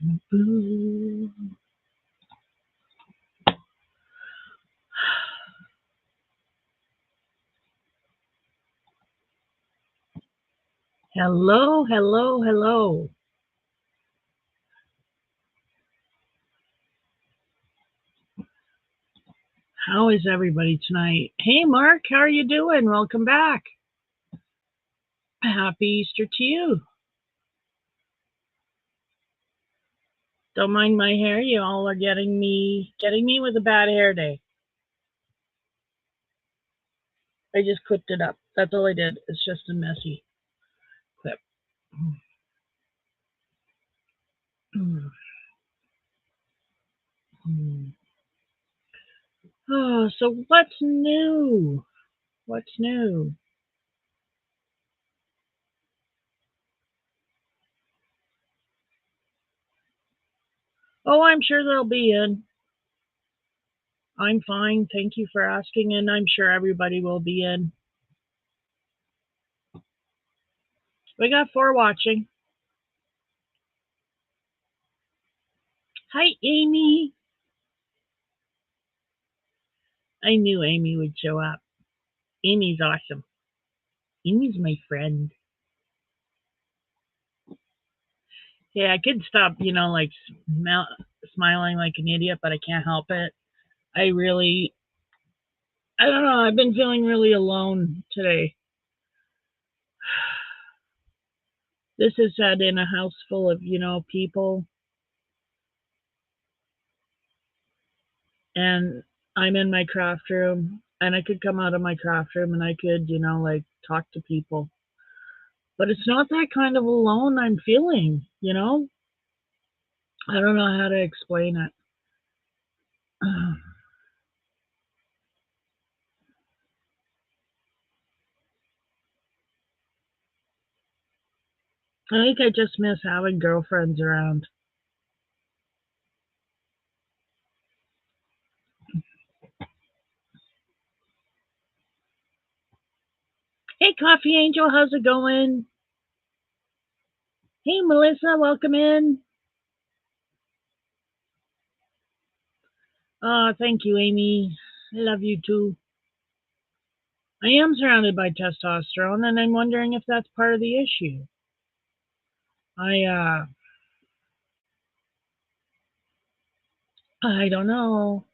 Boo. Hello, hello, hello. How is everybody tonight? Hey, Mark, how are you doing? Welcome back. Happy Easter to you. Don't mind my hair. You all are getting me with a bad hair day. I just clipped it up. That's all I did. It's just a messy clip. Oh, so what's new? What's new? Oh, I'm sure they'll be in. I'm fine. Thank you for asking, and I'm sure everybody will be in. We got 4 watching. Hi, Amy. I knew Amy would show up. Amy's awesome. Amy's my friend. Yeah, I could stop, like smiling like an idiot, but I can't help it. I don't know. I've been feeling really alone today. This is said in a house full of, people, and I'm in my craft room, and I could come out of my craft room and I could, like talk to people. But it's not that kind of alone I'm feeling. I don't know how to explain it. I think I just miss having girlfriends around. Hey, Coffee Angel, how's it going? Hey, Melissa, welcome in. Thank you, Amy. I love you too. I am surrounded by testosterone, and I'm wondering if that's part of the issue. I, uh, I don't know.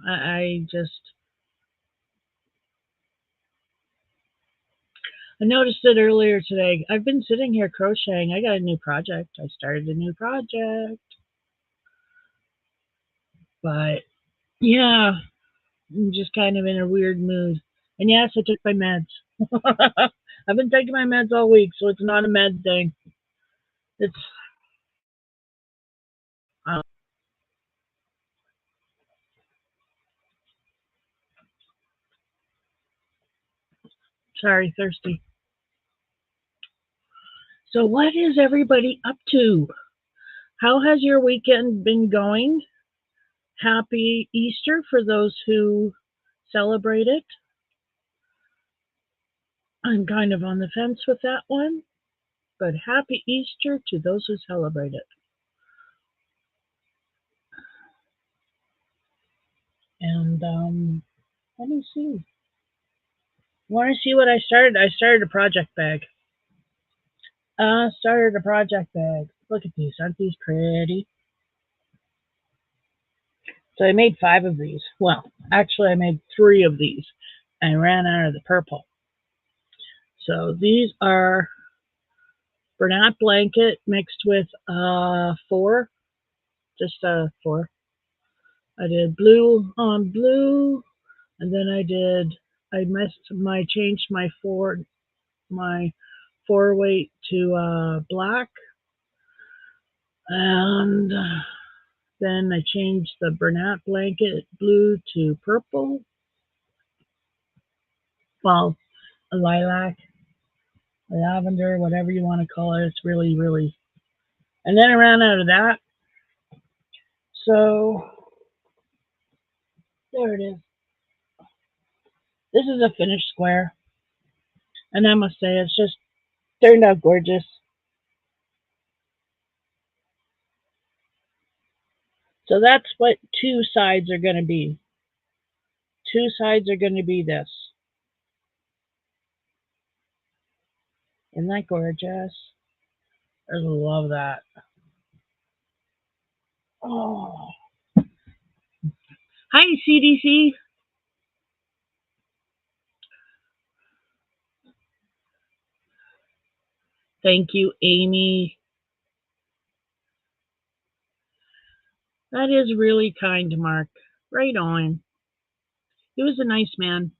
I noticed it earlier today. I've been sitting here crocheting. I got a new project. I started a new project. But yeah, I'm just kind of in a weird mood. And yes, I took my meds. I've been taking my meds all week, so it's not a med thing. It's uh, sorry, thirsty. So what is everybody up to? How has your weekend been going? Happy Easter for those who celebrate it. I'm kind of on the fence with that one, but happy Easter to those who celebrate it. And let me see. Want to see what I started? I started a project bag. Started a project bag. Look at these. Aren't these pretty? So I made 5 of these. Well, actually, I made 3 of these. I ran out of the purple. So these are Bernat blanket mixed with 4, just 4. I did blue on blue, and then I changed my 4 weight to black, and then I changed the Bernat blanket blue to purple, well, a lilac, lavender, whatever you want to call it. It's really, really. And then I ran out of that. So there it is. This is a finished square. And I must say, it's just turned out gorgeous. So that's what two sides are going to be. Two sides are going to be this. Isn't that gorgeous? I love that. Oh. Hi, CDC. Thank you, Amy. That is really kind, Mark. Right on. He was a nice man.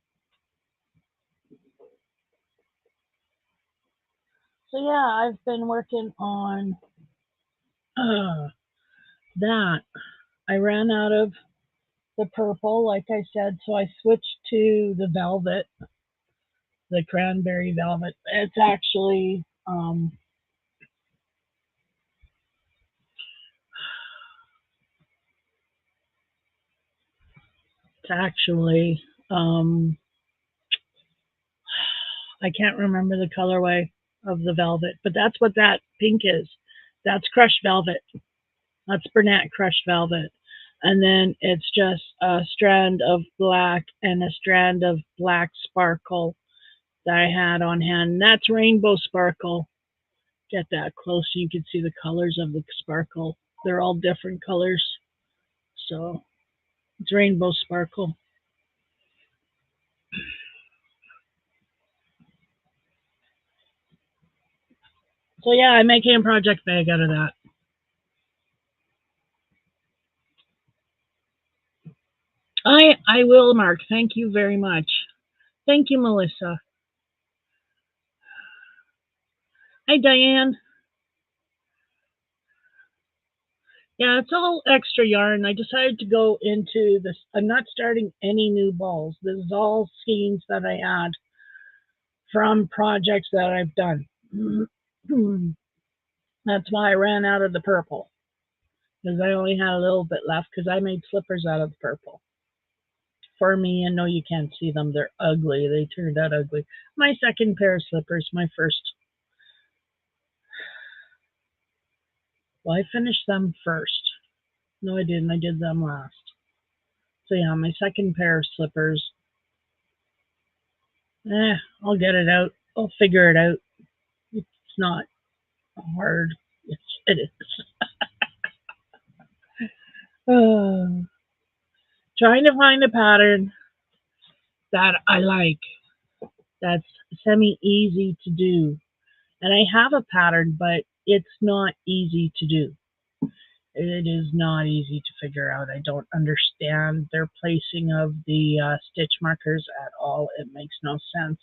So yeah, I've been working on that. I ran out of the purple, like I said, so I switched to the velvet, the cranberry velvet. It's actually I can't remember the colorway of the velvet, but that's what that pink is. That's crushed velvet. That's Bernat crushed velvet. And then it's just a strand of black and a strand of black sparkle that I had on hand. And that's rainbow sparkle. Get that close so you can see the colors of the sparkle. They're all different colors. So it's rainbow sparkle. So yeah, I'm making a project bag out of that. I will, Mark. Thank you very much. Thank you, Melissa. Hi, Diane. Yeah, it's all extra yarn. I decided to go into this. I'm not starting any new balls. This is all skeins that I had from projects that I've done. That's why I ran out of the purple, because I only had a little bit left, because I made slippers out of the purple for me. And no, you can't see them. They're ugly. They turned out ugly. My second pair of slippers, my first. Well, I finished them first. No, I didn't. I did them last. So yeah, my second pair of slippers. I'll get it out. I'll figure it out. It's not hard. It is. Trying to find a pattern that I like, that's semi easy to do. And I have a pattern, but it's not easy to do. It is not easy to figure out. I don't understand their placing of the stitch markers at all. It makes no sense.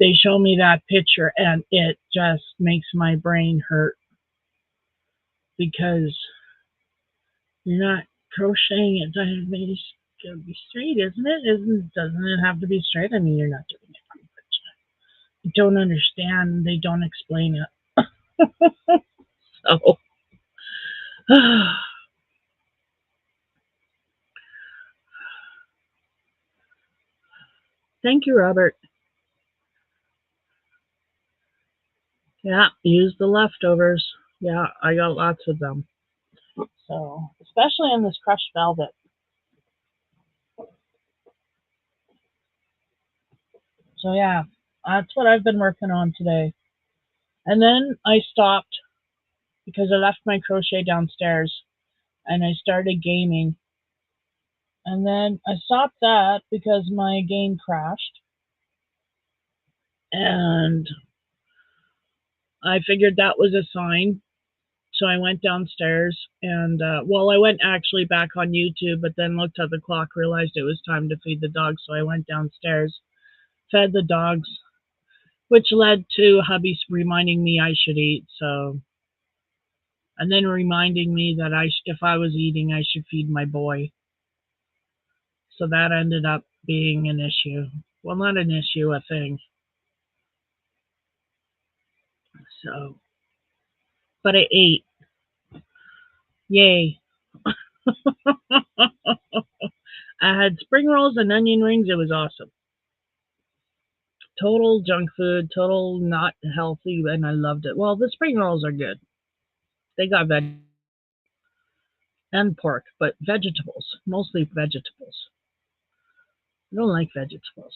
They show me that picture and it just makes my brain hurt, because you're not crocheting it. It's going to be straight, isn't it? Doesn't it have to be straight? I mean, you're not doing it from I don't understand. They don't explain it. So, thank you, Robert. Yeah, use the leftovers. Yeah, I got lots of them. So, especially in this crushed velvet. So, yeah, that's what I've been working on today. And then I stopped because I left my crochet downstairs and I started gaming. And then I stopped that because my game crashed. And I figured that was a sign. So I went downstairs and, I went actually back on YouTube, but then looked at the clock, realized it was time to feed the dogs. So I went downstairs, fed the dogs, which led to hubby reminding me I should eat. So, and then reminding me that if I was eating, I should feed my boy. So that ended up being an issue. Well, not an issue, a thing. So, but I ate. Yay. I had spring rolls and onion rings. It was awesome. Total junk food, total not healthy, and I loved it. Well, the spring rolls are good. They got veg. and pork, but vegetables, mostly vegetables. I don't like vegetables.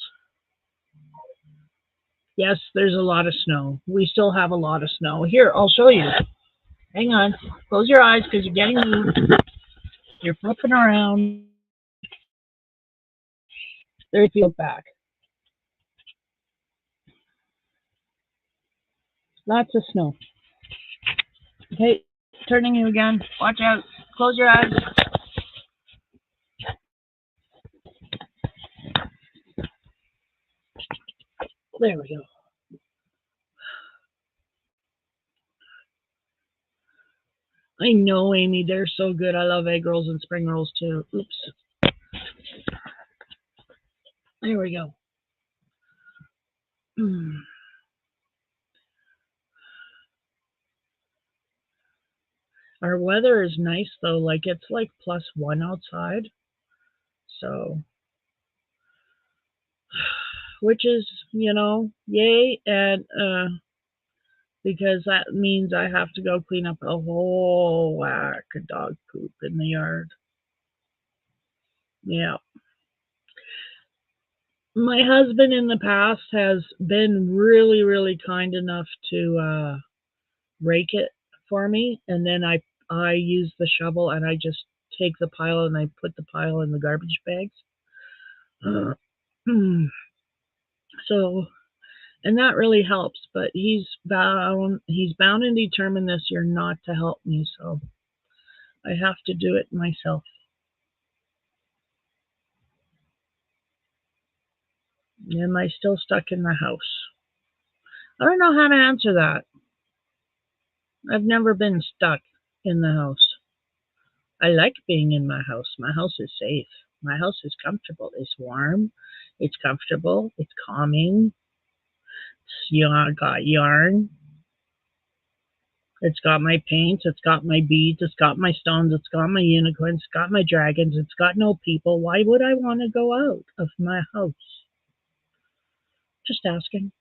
Yes, there's a lot of snow. We still have a lot of snow. Here, I'll show you. Hang on. Close your eyes because you're getting moved. You're flipping around. There's the back. Lots of snow. Okay, turning you again. Watch out. Close your eyes. There we go. I know, Amy. They're so good. I love egg rolls and spring rolls too. Oops. There we go. Our weather is nice though. Like it's like +1 outside. So, which is, yay. And because that means I have to go clean up a whole whack of dog poop in the yard. Yeah. My husband in the past has been really, really kind enough to rake it for me, and then I use the shovel and I just take the pile and I put the pile in the garbage bags. So, and that really helps. But he's bound and determined this year not to help me, so I have to do it myself. Am I still stuck in the house? I don't know how to answer that. I've never been stuck in the house. I like being in my house. My house is safe. My house is comfortable. It's warm. It's comfortable. It's calming. It's got yarn. It's got my paints. It's got my beads. It's got my stones. It's got my unicorns. It's got my dragons. It's got no people. Why would I want to go out of my house? Just asking.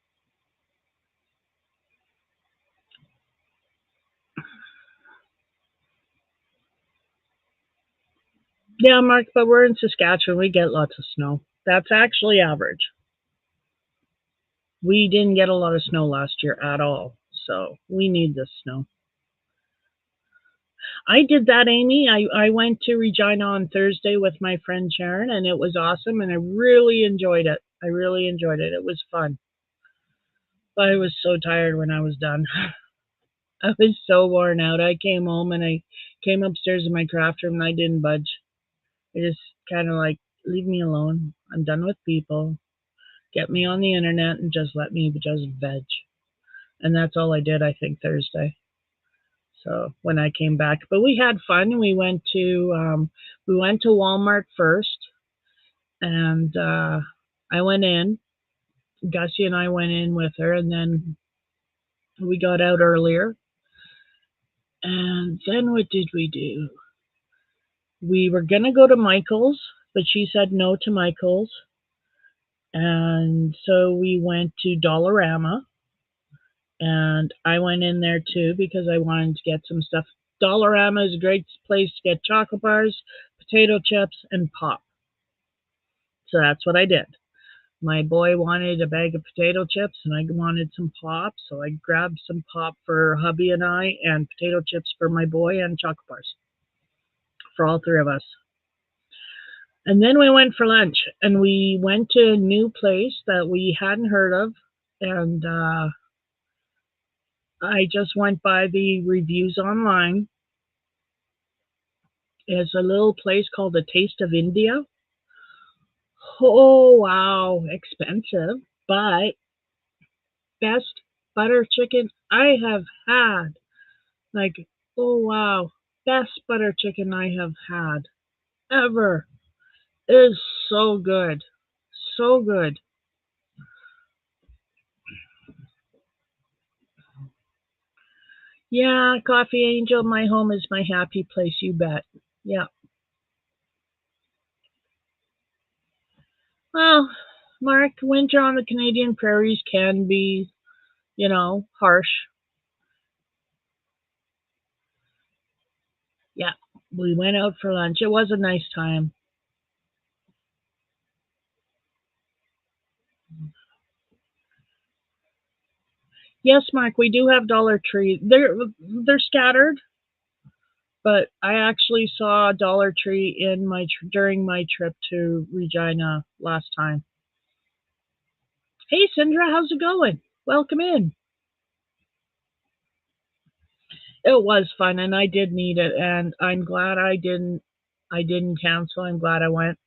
Yeah, Mark, but we're in Saskatchewan. We get lots of snow. That's actually average. We didn't get a lot of snow last year at all, so we need this snow. I did that, Amy. I went to Regina on Thursday with my friend Sharon, and it was awesome, and I really enjoyed it. I really enjoyed it. It was fun. But I was so tired when I was done. I was so worn out. I came home and I came upstairs in my craft room and I didn't budge. I just kind of like, leave me alone. I'm done with people. Get me on the internet and just let me just veg. And that's all I did, I think, Thursday. So when I came back, but we had fun. We went to Walmart first, and I went in. Gussie and I went in with her, and then we got out earlier. And then what did we do? We were gonna go to Michael's, but she said no to Michael's, and so we went to Dollarama. And I went in there too because I wanted to get some stuff. Dollarama is a great place to get chocolate bars, potato chips, and pop. So that's what I did. My boy wanted a bag of potato chips and I wanted some pop. So I grabbed some pop for hubby and I and potato chips for my boy and chocolate bars for all three of us. And then we went for lunch and we went to a new place that we hadn't heard of. And I just went by the reviews online. It's a little place called the Taste of India. Oh, wow, expensive, but best butter chicken I have had. Like, oh, wow, best butter chicken I have had ever. It is so good. So good. Yeah, Coffee Angel, my home is my happy place, you bet. Yeah. Well, Mark, winter on the Canadian prairies can be, harsh. Yeah. We went out for lunch. It was a nice time. Yes, Mark, we do have Dollar Tree. They're scattered, but I actually saw a Dollar Tree in during my trip to Regina last time. Hey, Sandra, how's it going? Welcome in. It was fun, and I did need it, and I'm glad I didn't. I didn't cancel. I'm glad I went.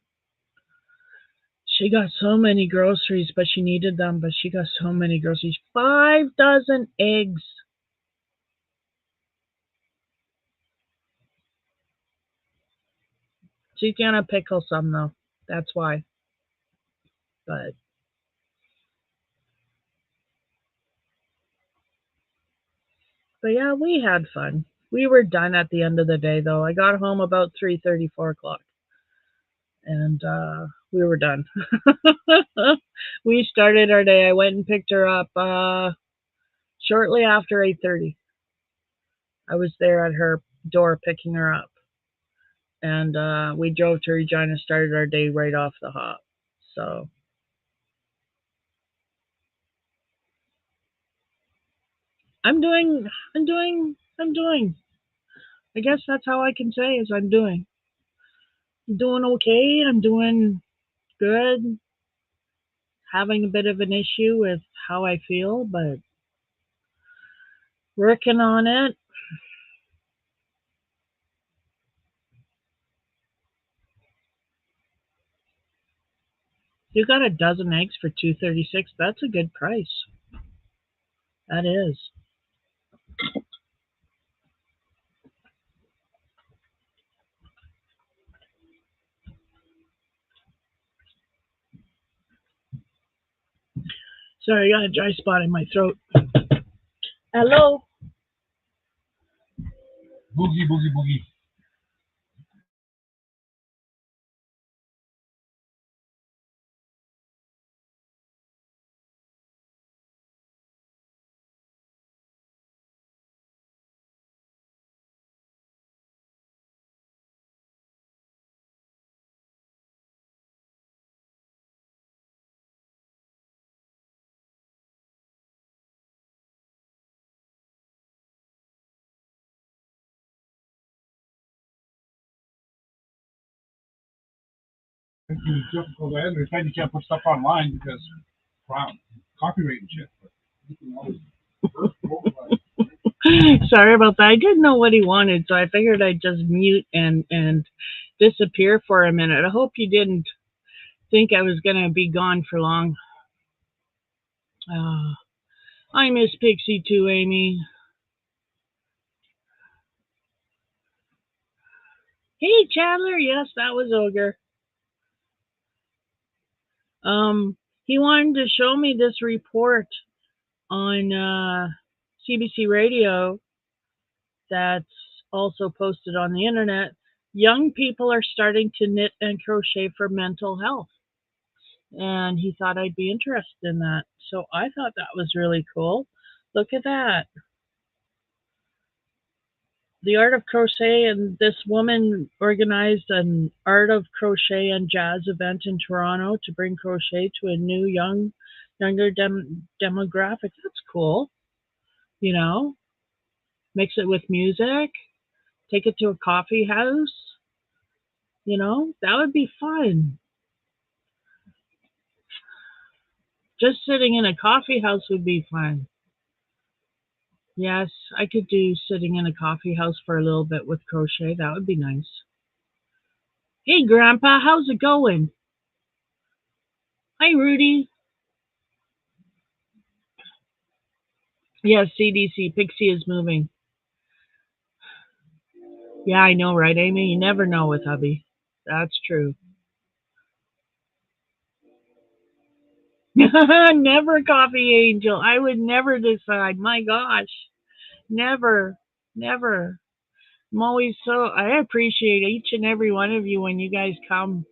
She got so many groceries, but she needed them. But she got so many groceries. 5 dozen eggs. She's gonna pickle some though. That's why. But yeah, we had fun. We were done at the end of the day though. I got home about 3:30, 4 o'clock, and we were done. We started our day. I went and picked her up shortly after 8:30. I was there at her door picking her up, and we drove to Regina. Started our day right off the hop. So I'm doing. I'm doing. I'm doing. I guess that's how I can say is I'm doing. I'm doing okay. I'm doing good. Having a bit of an issue with how I feel, but working on it. You got a dozen eggs for 2.36. That's a good price. That is. Sorry, I got a dry spot in my throat. Hello. Boogie, boogie, boogie. It's difficult. I understand you can't put stuff online because copyright and shit. But you can always Sorry about that. I didn't know what he wanted, so I figured I'd just mute and disappear for a minute. I hope you didn't think I was gonna be gone for long. Uh, I miss Pixie too, Amy. Hey, Chandler. Yes, that was Ogre. He wanted to show me this report on CBC Radio that's also posted on the internet. Young people are starting to knit and crochet for mental health. And he thought I'd be interested in that. So I thought that was really cool. Look at that. The Art of Crochet, and this woman organized an Art of Crochet and Jazz event in Toronto to bring crochet to a new younger demographic. That's cool. You know, mix it with music, take it to a coffee house. That would be fun. Just sitting in a coffee house would be fun. Yes, I could do sitting in a coffee house for a little bit with crochet. That would be nice. Hey, Grandpa, how's it going? Hi, Rudy. Yes, CDC. Pixie is moving. Yeah, I know, right, Amy? You never know with hubby. That's true. Never coffee angel. I would never decide. My gosh. Never. Never. I appreciate each and every one of you when you guys come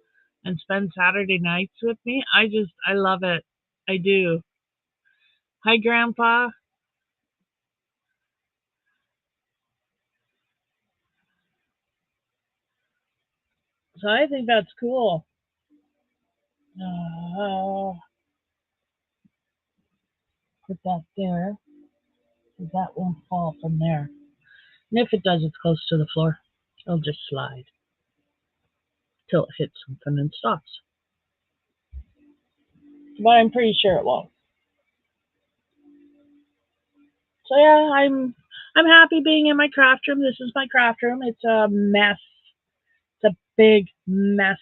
and spend Saturday nights with me. I love it. I do. Hi, Grandpa. So I think that's cool. Put that there, so that won't fall from there. And if it does, it's close to the floor. It'll just slide till it hits something and stops. But I'm pretty sure it won't. So yeah, I'm happy being in my craft room. This is my craft room. It's a mess. It's a big mess.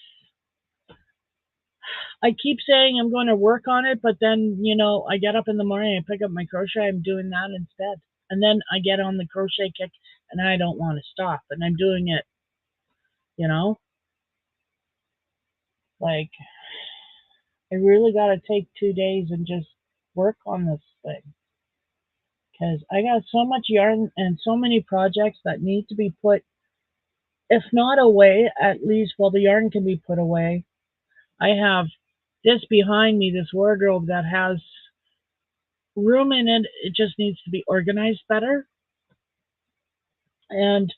I keep saying I'm going to work on it, but then, I get up in the morning and pick up my crochet. I'm doing that instead. And then I get on the crochet kick and I don't want to stop. And I'm doing it, like I really got to take 2 days and just work on this thing. Because I got so much yarn and so many projects that need to be put, if not away, at least, well, the yarn can be put away. I have this behind me, this wardrobe that has room in it. It just needs to be organized better. And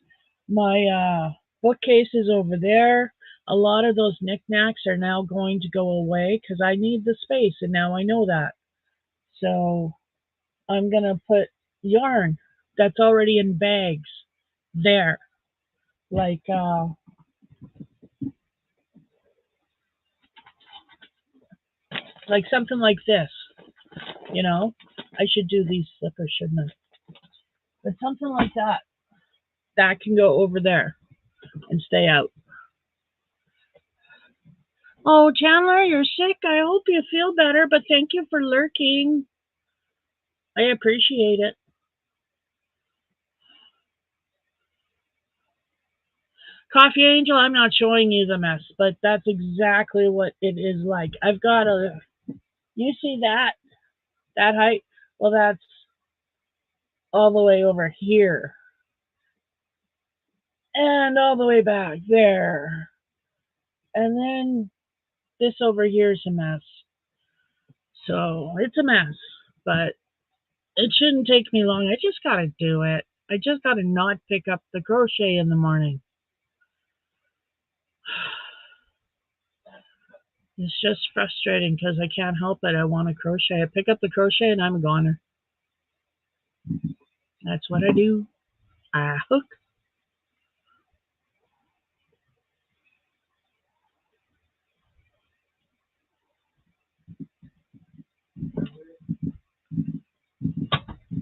my bookcase is over there. A lot of those knickknacks are now going to go away because I need the space, and now I know that. So I'm going to put yarn that's already in bags there. Like something like this, I should do these slippers, shouldn't I? But something like that, that can go over there and stay out. Oh, Chandler, you're sick. I hope you feel better, but thank you for lurking. I appreciate it. Coffee Angel, I'm not showing you the mess, but that's exactly what it is like. I've got you see that height? Well, that's all the way over here. And all the way back there. And then this over here is a mess. So it's a mess, but it shouldn't take me long. I just got to do it. I just got to not pick up the crochet in the morning. It's just frustrating because I can't help it. I want to crochet. I pick up the crochet and I'm a goner. That's what I do. I hook.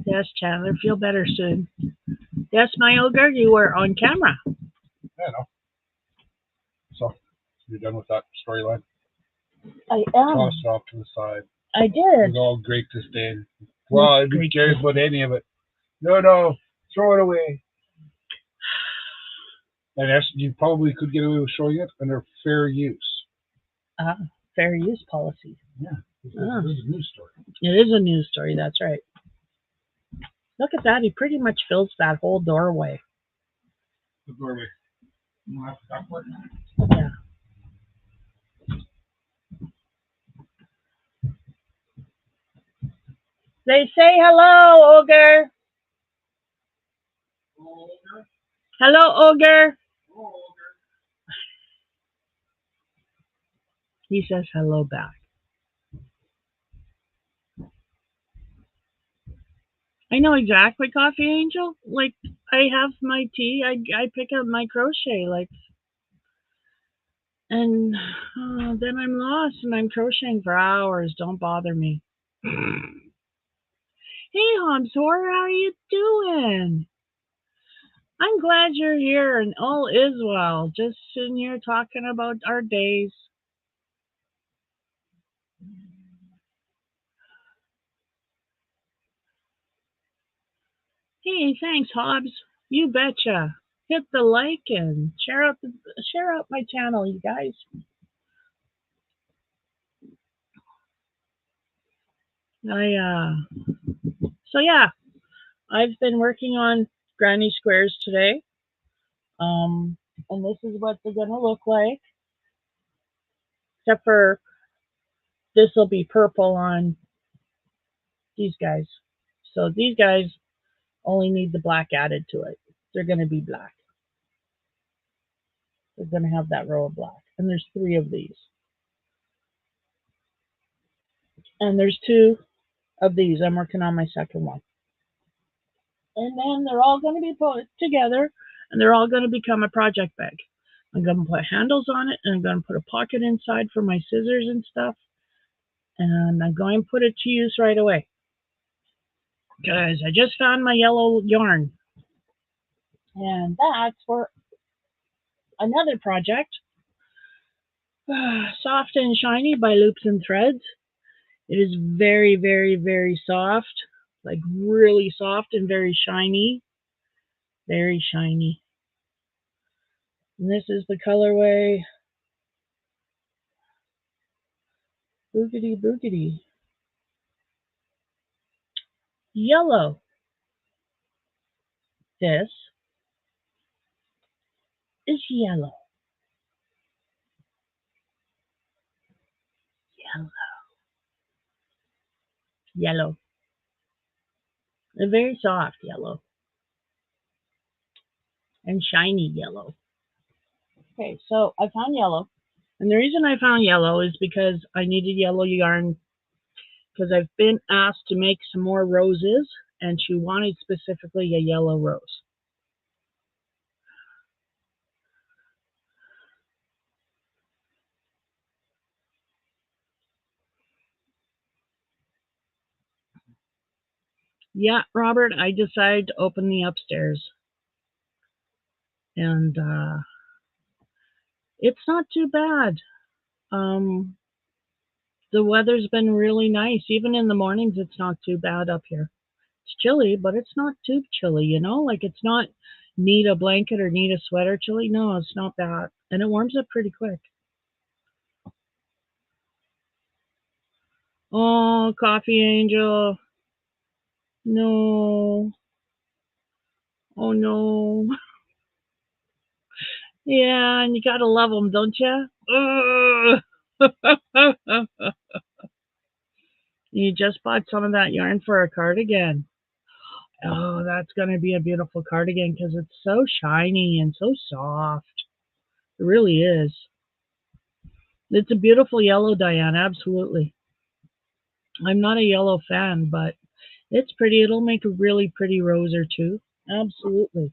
Yes, Chandler, feel better soon. Yes, my ogre, you were on camera. Yeah, I know. So, you're done with that storyline? I am. Toss it off to the side. I did. It's all great to stay. Well, I didn't care about any of it. No, throw it away. And you probably could get away with showing it under fair use. Fair use policy. Yeah, it is a news story. It is a news story, that's right. Look at that, he pretty much fills that whole doorway. The doorway. You want to have to yeah. They say hello, ogre. Hello, ogre. He says hello back. I know exactly, Coffee Angel. Like, I have my tea. I pick up my crochet, and then I'm lost and I'm crocheting for hours. Don't bother me. Hey, Homsor, how are you doing? I'm glad you're here and all is well. Just sitting here talking about our days. Hey, thanks, Hobbs. You betcha. Hit the like and share out my channel, you guys. So yeah, I've been working on granny squares today. And this is what they're gonna look like. Except for this will be purple on these guys. So these guys only need the black added to it. They're gonna be black. We're going to have that row of black. And there's 3 of these. And there's 2 of these. I'm working on my second one. And then they're all going to be put together, and they're all going to become a project bag. I'm going to put handles on it, and I'm going to put a pocket inside for my scissors and stuff. And I'm going to put it to use right away. Because I just found my yellow yarn. And that's for another project. Soft and Shiny by Loops and Threads. It is very, very, very soft. Like really soft and very shiny. Very shiny. And this is the colorway Boogity Boogity. Yellow. This is yellow. Yellow. Yellow. A very soft yellow. And shiny yellow. Okay, so I found yellow. And the reason I found yellow is because I needed yellow yarn because I've been asked to make some more roses, and she wanted specifically a yellow rose. Yeah, Robert, I decided to open the upstairs. And it's not too bad. The weather's been really nice. Even in the mornings, it's not too bad up here. It's chilly, but it's not too chilly, you know? Like, it's not need a blanket or need a sweater chilly. No, it's not bad. And it warms up pretty quick. Oh, Coffee Angel. No. Oh, no. Yeah, and you gotta love them, don't you? You just bought some of that yarn for a cardigan. Oh, that's going to be a beautiful cardigan because it's so shiny and so soft. It really is. It's a beautiful yellow, Diane, absolutely. I'm not a yellow fan, but it's pretty. It'll make a really pretty rose or two. Absolutely.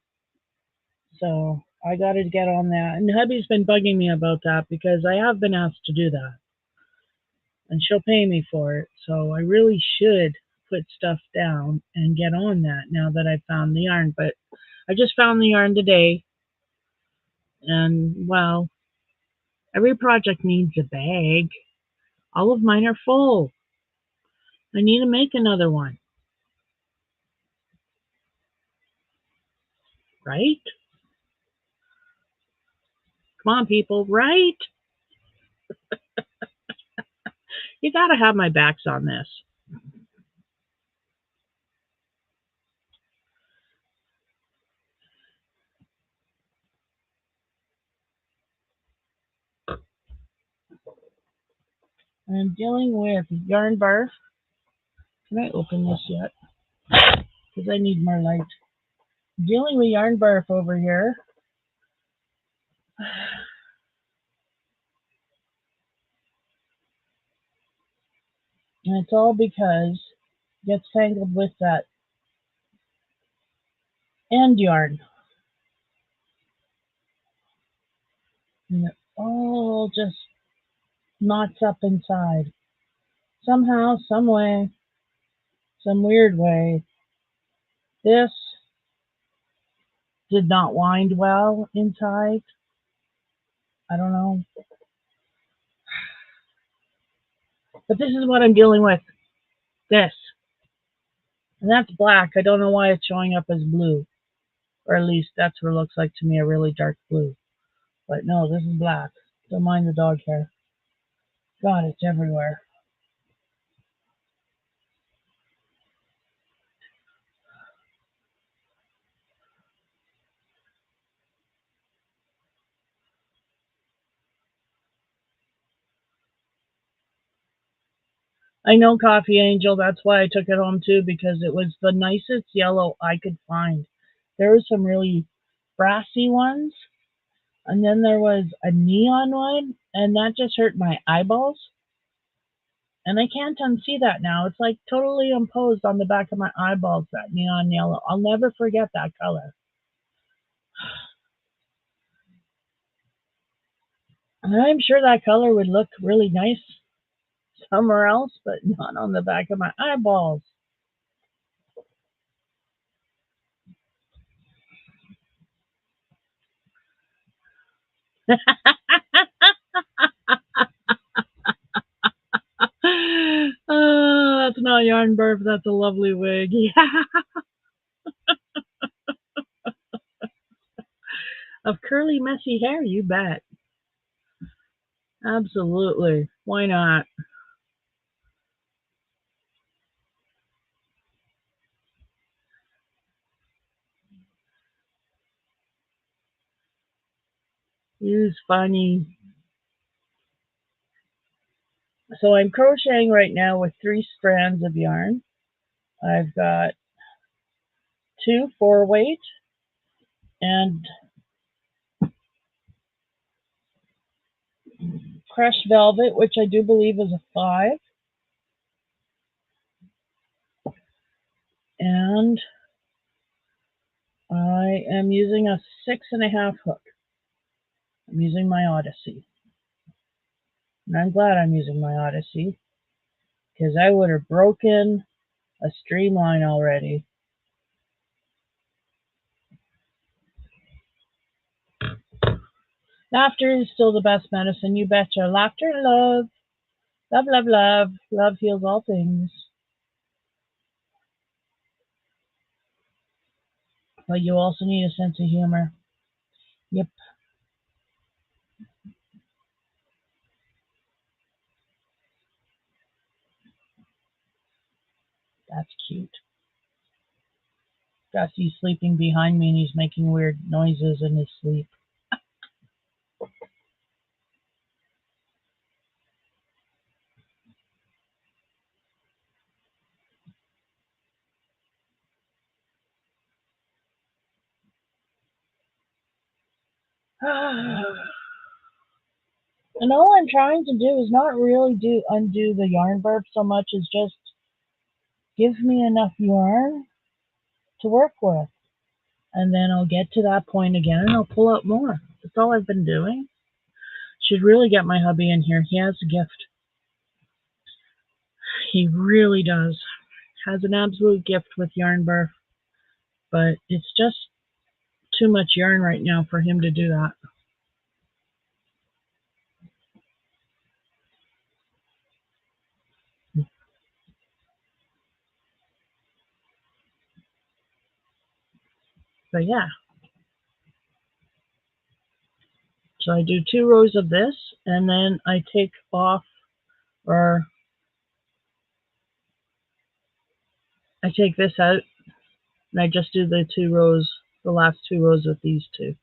So I got to get on that. And hubby's been bugging me about that because I have been asked to do that. And she'll pay me for it. So I really should put stuff down and get on that now that I found the yarn. But I just found the yarn today. And, well, every project needs a bag. All of mine are full. I need to make another one. Right? Come on, people. Right? You got to have my backs on this. I'm dealing with yarn barf. Can I open this yet? Because I need more light. Dealing with yarn barf over here. And it's all because it gets tangled with that end yarn. And it all just knots up inside. Somehow, some way, some weird way, this did not wind well inside. I don't know. But this is what I'm dealing with. This. And that's black. I don't know why it's showing up as blue. Or at least that's what it looks like to me, a really dark blue. But no, this is black. Don't mind the dog hair. God, it's everywhere. I know, Coffee Angel. That's why I took it home too, because it was the nicest yellow I could find. There were some really brassy ones, And then there was a neon one, and that just hurt my eyeballs. And I can't unsee that now. It's like totally imposed on the back of my eyeballs, that neon yellow. I'll never forget that color. And I'm sure that color would look really nice somewhere else, but not on the back of my eyeballs. Oh, that's not yarn burp. That's a lovely wig. Yeah. Of curly, messy hair, you bet. Absolutely. Why not? Use funny. So I'm crocheting right now with 3 strands of yarn. I've got 2 4-weight and crushed velvet, which I do believe is a 5. And I am using a 6.5 hook. I'm using my Odyssey. And I'm glad I'm using my Odyssey because I would have broken a streamline already. Laughter is still the best medicine, you betcha. Laughter and love. Love, love, love. Love heals all things. But you also need a sense of humor. Yep. That's cute. Gussie's sleeping behind me and he's making weird noises in his sleep. And all I'm trying to do is not really undo the yarn burp so much as just give me enough yarn to work with. And then I'll get to that point again and I'll pull out more. That's all I've been doing. Should really get my hubby in here. He has a gift. He really does. Has an absolute gift with yarn burp. But it's just too much yarn right now for him to do that. But yeah. So I do 2 rows of this and then I take off, or I take this out and I just do the 2 rows, the last 2 rows with these 2.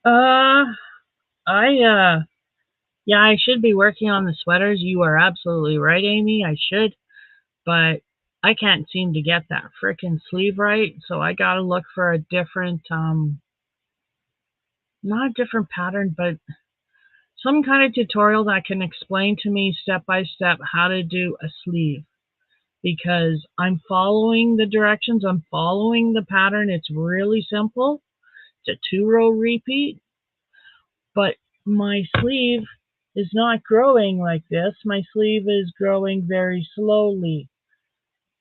Uh, yeah, I should be working on the sweaters. You are absolutely right, Amy. I should, but I can't seem to get that frickin' sleeve right. So I gotta look for a different, not a different pattern, but some kind of tutorial that can explain to me step by step how to do a sleeve. Because I'm following the directions, I'm following the pattern. It's really simple. It's a 2-row repeat, but my sleeve is not growing like this. My sleeve is growing very slowly,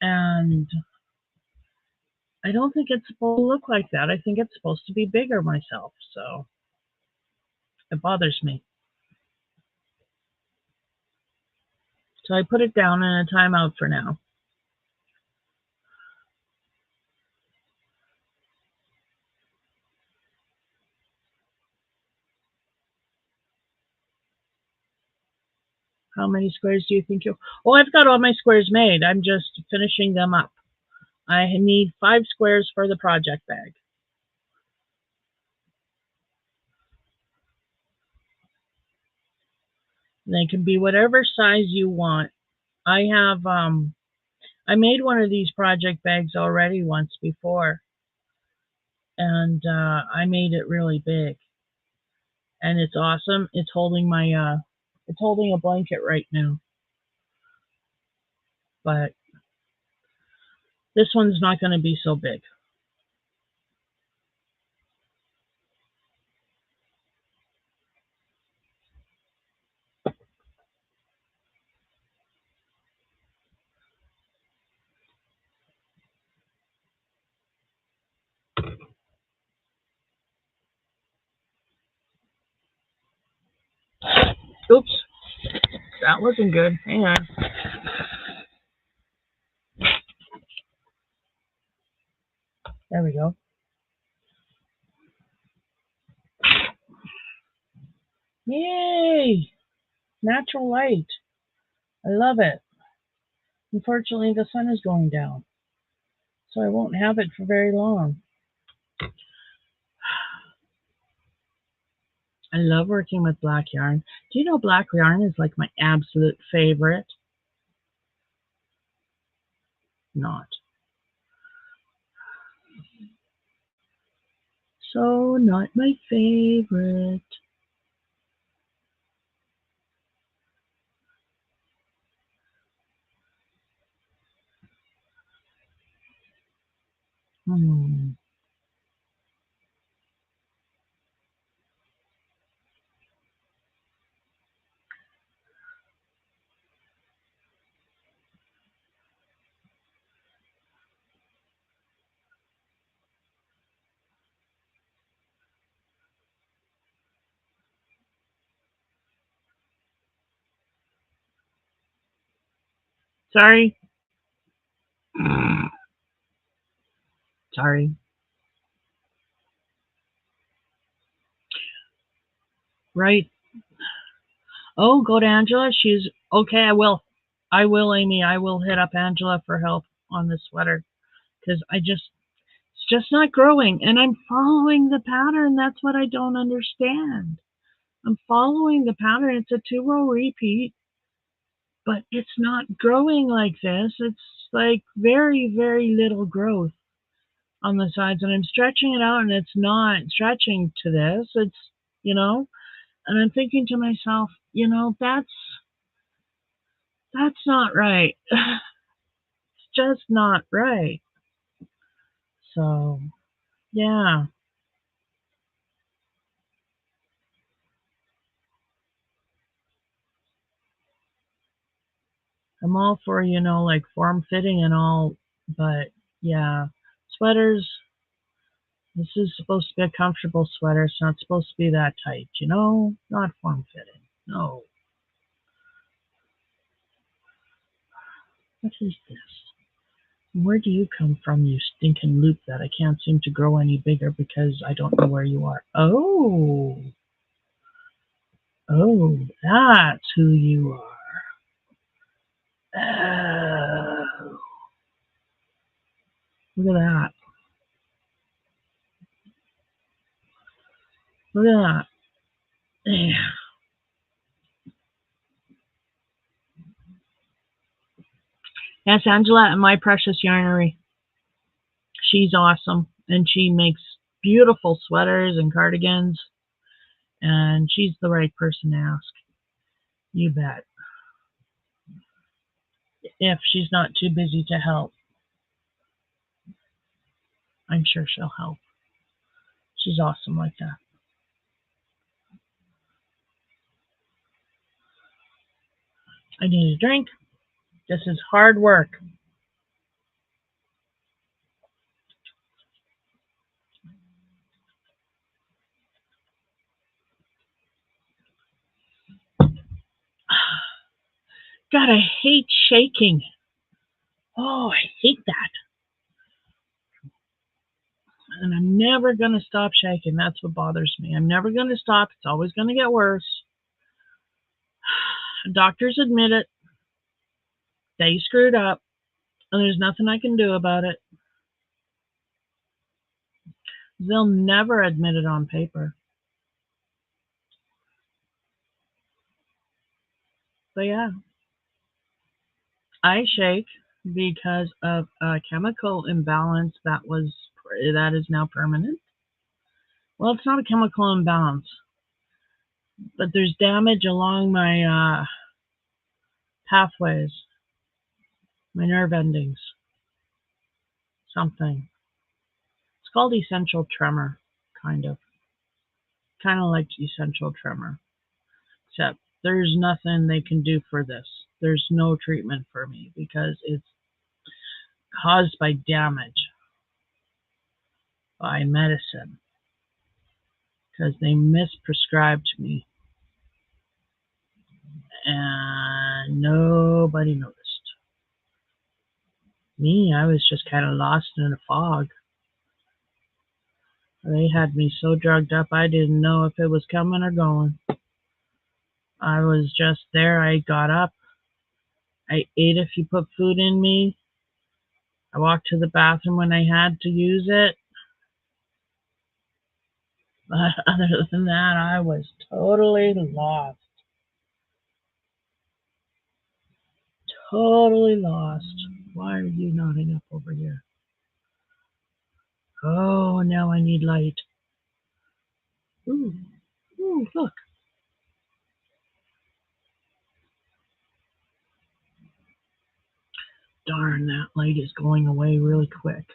and I don't think it's supposed to look like that. I think it's supposed to be bigger myself, so it bothers me. So I put it down in a timeout for now. How many squares do you think you... Oh, I've got all my squares made. I'm just finishing them up. I need 5 squares for the project bag. They can be whatever size you want. I have I made one of these project bags already once before, and I made it really big, and it's awesome. It's holding my it's holding a blanket right now, but this one's not going to be so big. Oops, that wasn't good. Hang on. There we go. Yay! Natural light. I love it. Unfortunately, the sun is going down, so I won't have it for very long. I love working with black yarn. Do you know black yarn is like my absolute favorite? Not. So not my favorite. Hmm. Sorry. Sorry. Right. Oh, go to Angela. She's okay. I will. I will, Amy. I will hit up Angela for help on this sweater because it's just not growing. And I'm following the pattern. That's what I don't understand. I'm following the pattern. It's a 2-row repeat, but it's not growing like this. It's like very, very little growth on the sides, and I'm stretching it out, and it's not stretching to this. It's, you know, and I'm thinking to myself, that's not right. It's just not right. So, yeah, I'm all for, like form fitting and all, but yeah, sweaters, this is supposed to be a comfortable sweater. It's not supposed to be that tight, not form fitting. No. What is this? Where do you come from, you stinking loop that I can't seem to grow any bigger because I don't know where you are? Oh. Oh, that's who you are. Oh. Look at that. Look at that. Yeah. That's Angela at My Precious Yarnery. She's awesome, and she makes beautiful sweaters and cardigans, and she's the right person to ask. You bet. If she's not too busy to help, I'm sure she'll help. She's awesome like that. I need a drink. This is hard work. God, I hate shaking. Oh, I hate that. And I'm never going to stop shaking. That's what bothers me. I'm never going to stop. It's always going to get worse. Doctors admit it. They screwed up, and there's nothing I can do about it. They'll never admit it on paper. But yeah, I shake because of a chemical imbalance that is now permanent. Well, it's not a chemical imbalance, but there's damage along my pathways, my nerve endings, something. It's called essential tremor, kind of. Kind of like essential tremor, except there's nothing they can do for this. There's no treatment for me because it's caused by damage by medicine because they misprescribed me and nobody noticed. Me, I was just kind of lost in a fog. They had me so drugged up I didn't know if it was coming or going. I was just there. I got up. I ate if you put food in me. I walked to the bathroom when I had to use it. But other than that, I was totally lost. Totally lost. Why are you nodding up over here? Oh, now I need light. Ooh, ooh, look. Darn, that light is going away really quick.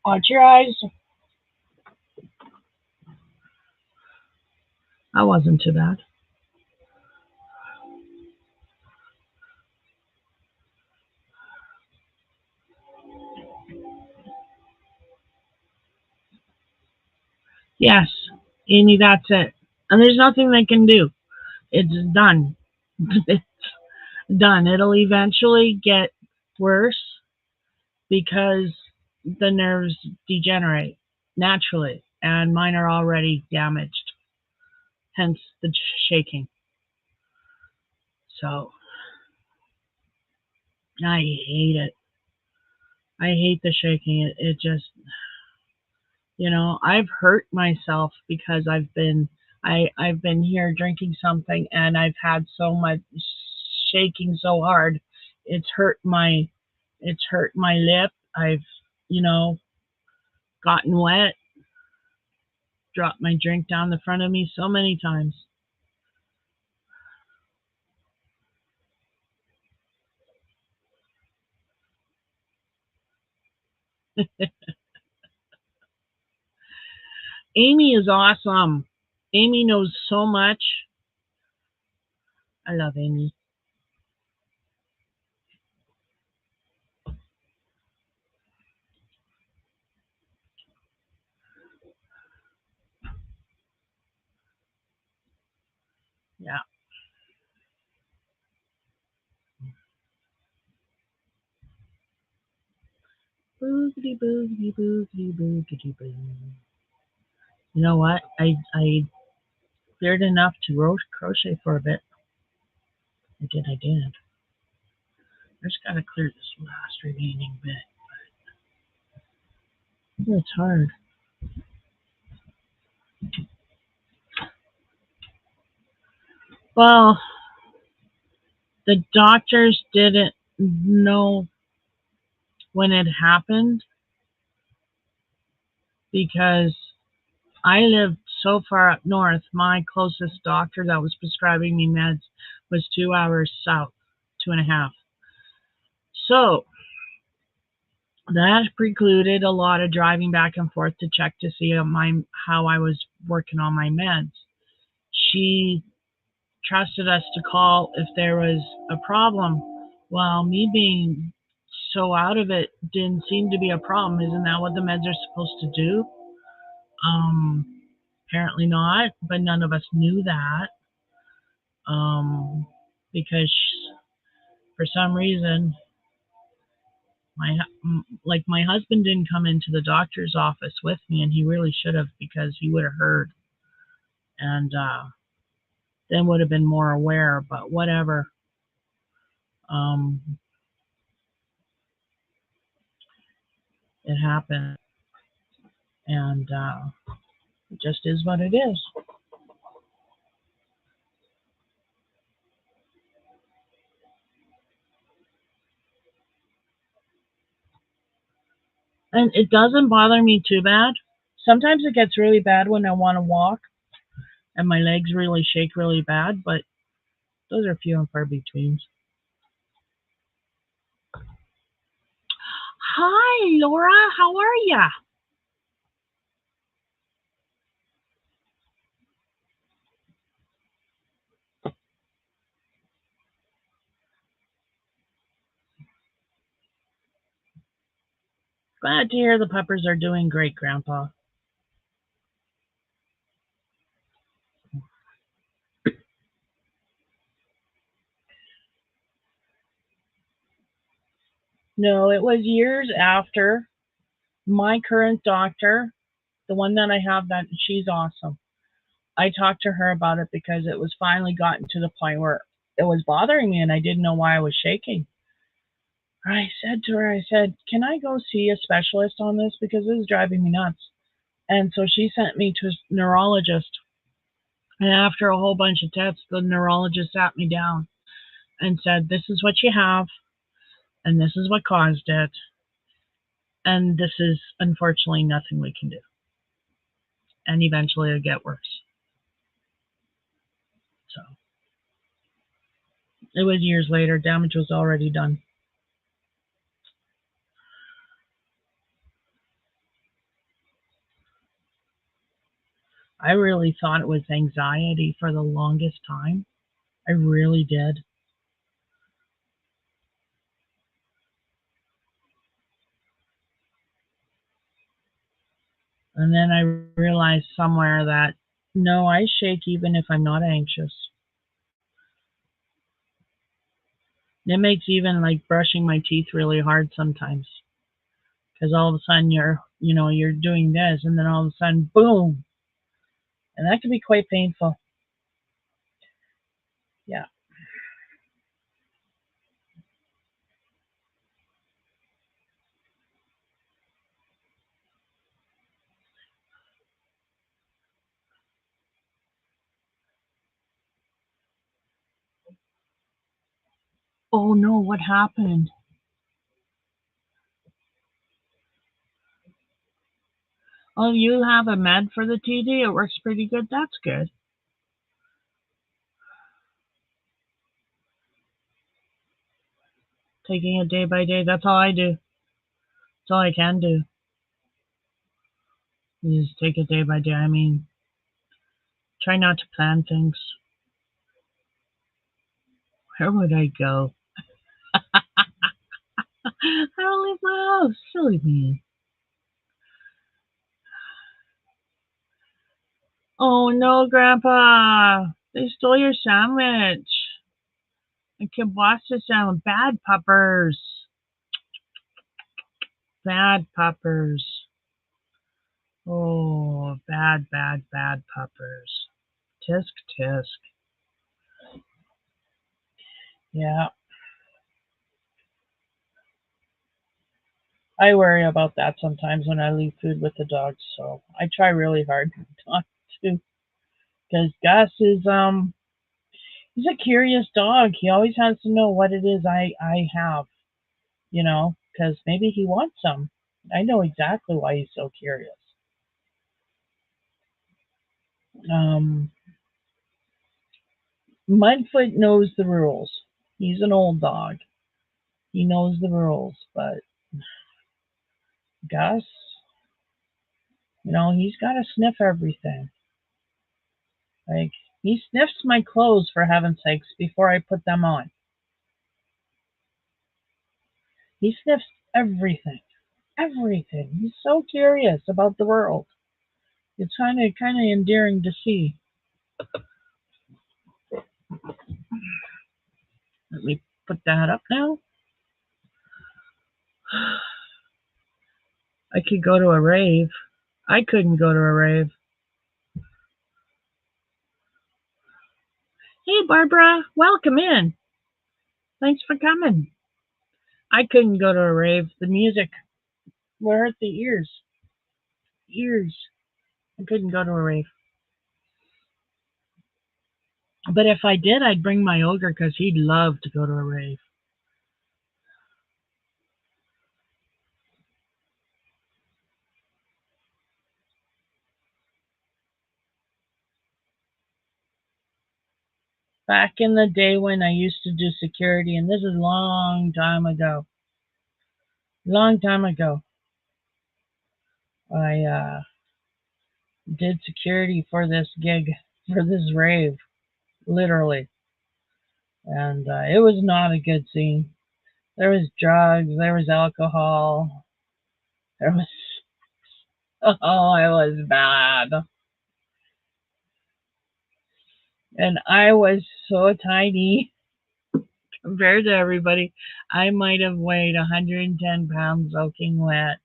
Watch your eyes. That wasn't too bad. Yes, Amy, that's it. And there's nothing they can do. It's done. It's done. It'll eventually get worse because the nerves degenerate naturally, and mine are already damaged, hence the shaking. So I hate it. I hate the shaking. It just, I've hurt myself because I've been here drinking something and I've had so much shaking so hard. It's hurt my it's hurt my lip. I've, you know, gotten wet, dropped my drink down the front of me so many times. Amy is awesome. Amy knows so much. I love Amy. Yeah. Boogity boogity boogity boogity boo. You know what? I cleared enough to crochet for a bit. I did. I just gotta clear this last remaining bit. It's hard. Well, the doctors didn't know when it happened because I lived so far up north. My closest doctor that was prescribing me meds was 2 hours south, 2.5. So that precluded a lot of driving back and forth to check to see how I was working on my meds. She trusted us to call if there was a problem. Well, me being so out of it didn't seem to be a problem. Isn't that what the meds are supposed to do? Um, Apparently not, but none of us knew that. Because for some reason, my husband didn't come into the doctor's office with me, and he really should have because he would have heard. And then would have been more aware, but whatever. It happened, and it just is what it is. And it doesn't bother me too bad. Sometimes it gets really bad when I want to walk and my legs really shake really bad, but those are few and far between. Hi, Laura. How are ya? Glad to hear the puppers are doing great, Grandpa. No, it was years after my current doctor, the one that I have, that she's awesome. I talked to her about it because it was finally gotten to the point where it was bothering me and I didn't know why I was shaking. I said to her, I said, can I go see a specialist on this? Because this is driving me nuts. And so she sent me to a neurologist. And after a whole bunch of tests, the neurologist sat me down and said, this is what you have, and this is what caused it. And this is unfortunately nothing we can do. And eventually it'll get worse. So it was years later. Damage was already done. I really thought it was anxiety for the longest time. I really did. And then I realized somewhere that no, I shake even if I'm not anxious. It makes even like brushing my teeth really hard sometimes. Because all of a sudden you're doing this and then all of a sudden, boom. And that can be quite painful. Yeah. Oh no, what happened? Oh, you have a med for the TD? It works pretty good. That's good. Taking it day by day. That's all I do. That's all I can do. You just take it day by day. I mean, try not to plan things. Where would I go? I don't leave my house. Silly me. Oh no, Grandpa. They stole your sandwich. A kielbasa sandwich. Bad puppers. Bad puppers. Oh, bad, bad, bad puppers. Tisk, tisk. Yeah. I worry about that sometimes when I leave food with the dogs, so I try really hard not to. Because Gus is he's a curious dog. He always has to know what it is I have, because maybe he wants some. I know exactly why he's so curious. Um, Mudfoot knows the rules. He's an old dog. He knows the rules, but Gus, he's got to sniff everything. Like, he sniffs my clothes, for heaven's sakes, before I put them on. He sniffs everything. Everything. He's so curious about the world. It's kind of endearing to see. Let me put that up now. I could go to a rave. I couldn't go to a rave. Hey, Barbara, welcome in. Thanks for coming. I couldn't go to a rave. The music would hurt the ears. Ears. I couldn't go to a rave. But if I did, I'd bring my ogre because he'd love to go to a rave. Back in the day when I used to do security, and this is a long time ago, I did security for this gig, for this rave, literally. And it was not a good scene. There was drugs, there was alcohol, there was, oh, it was bad. And I was so tiny compared to everybody. I might have weighed 110 pounds soaking wet.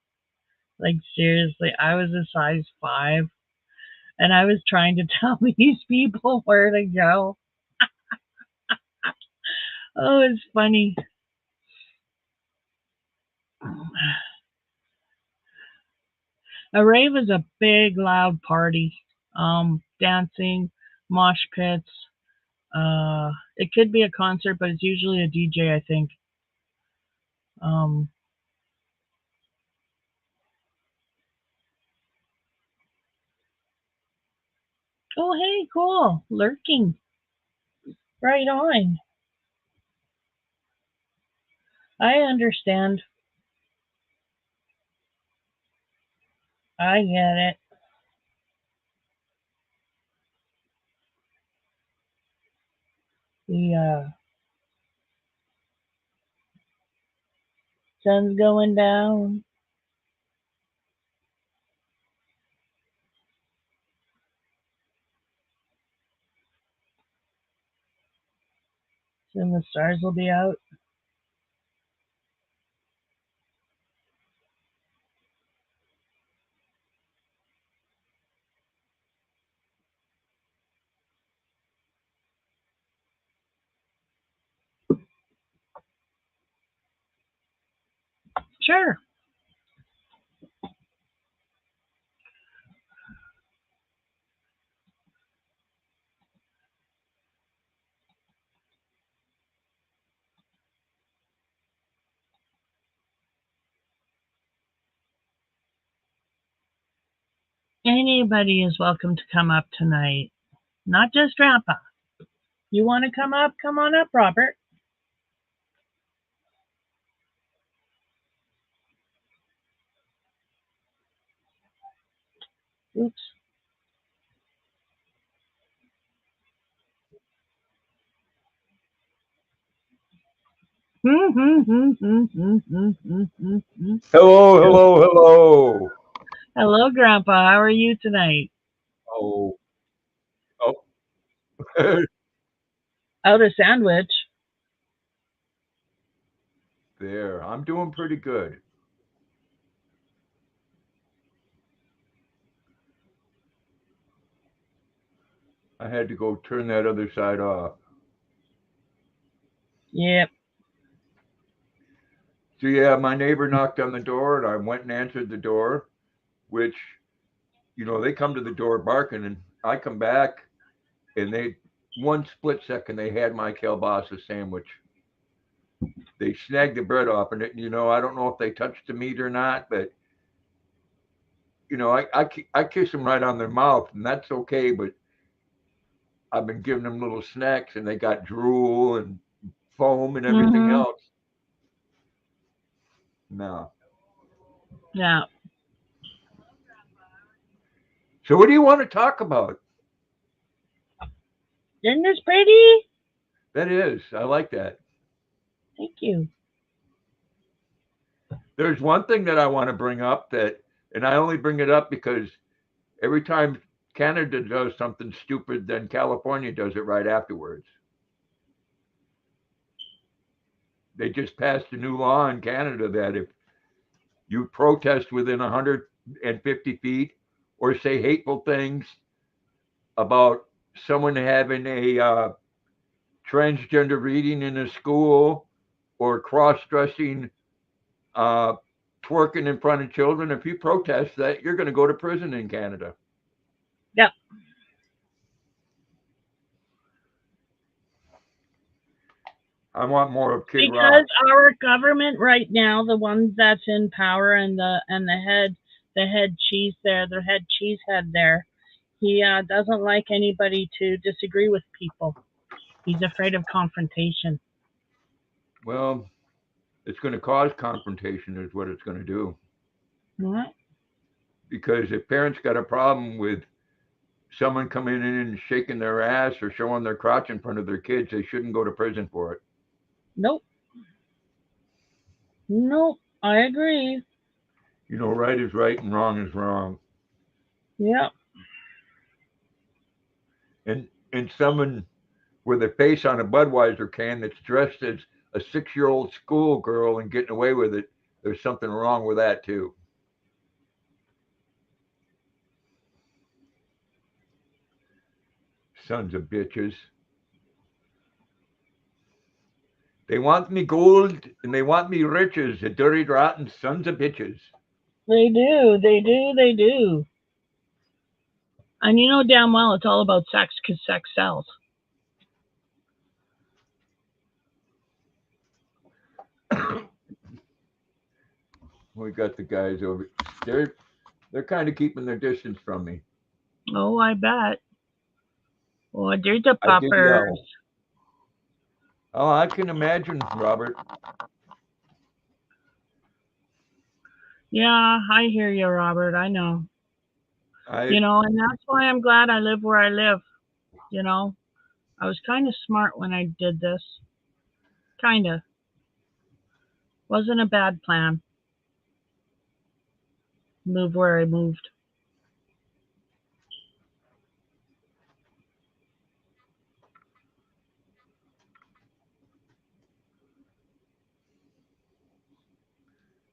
Like, seriously, I was a size 5. And I was trying to tell these people where to go. Oh, it's funny. A rave is a big, loud party. Dancing, mosh pits. It could be a concert, but it's usually a DJ, I think. Um, oh, hey, cool. Lurking. Right on. I understand. I get it. The sun's going down, and the stars will be out. Sure. Anybody is welcome to come up tonight. Not just Grandpa. You want to come up? Come on up, Robert. Oops. Hello, hello, hello. Hello, Grandpa. How are you tonight? Oh, oh, Out a sandwich. there. I'm doing pretty good. I had to go turn that other side off. Yep. So yeah, my neighbor knocked on the door, and I went and answered the door. Which, they come to the door barking, and I come back, and they, one split second, they had my kielbasa sandwich. They snagged the bread off, and I don't know if they touched the meat or not, but I kiss them right on their mouth, and that's okay. But I've been giving them little snacks, and they got drool and foam and everything Mhm. else. No. Yeah. So what do you want to talk about? Isn't this pretty? That is, I like that. Thank you. There's one thing that I want to bring up and I only bring it up because every time Canada does something stupid, then California does it right afterwards. They just passed a new law in Canada that if you protest within 150 feet or say hateful things about someone having a transgender reading in a school or cross-dressing, twerking in front of children, if you protest that, you're going to go to prison in Canada. Yep. I want more of Kid Because Rock. our government right now, the ones that's in power, and the head cheese there, the head cheesehead there, he doesn't like anybody to disagree with people. He's afraid of confrontation. Well, it's going to cause confrontation is what it's going to do. Mhm. Because if parents got a problem with someone coming in and shaking their ass or showing their crotch in front of their kids, they shouldn't go to prison for it. Nope. Nope. I agree. You know, right is right and wrong is wrong. Yep. And someone with a face on a Budweiser can that's dressed as a 6-year-old schoolgirl and getting away with it, there's something wrong with that too. Sons of bitches. They want me gold and they want me riches, the dirty, rotten sons of bitches. They do. They do. They do. And you know damn well it's all about sex because sex sells. We got the guys over. They're kind of keeping their distance from me. Oh, I bet. Oh, there's the I did puppers. yell. Oh, I can imagine, Robert. Yeah, I hear you, Robert. I know. I And that's why I'm glad I live where I live. You know, I was kind of smart when I did this. Kind of. Wasn't a bad plan. Move where I moved.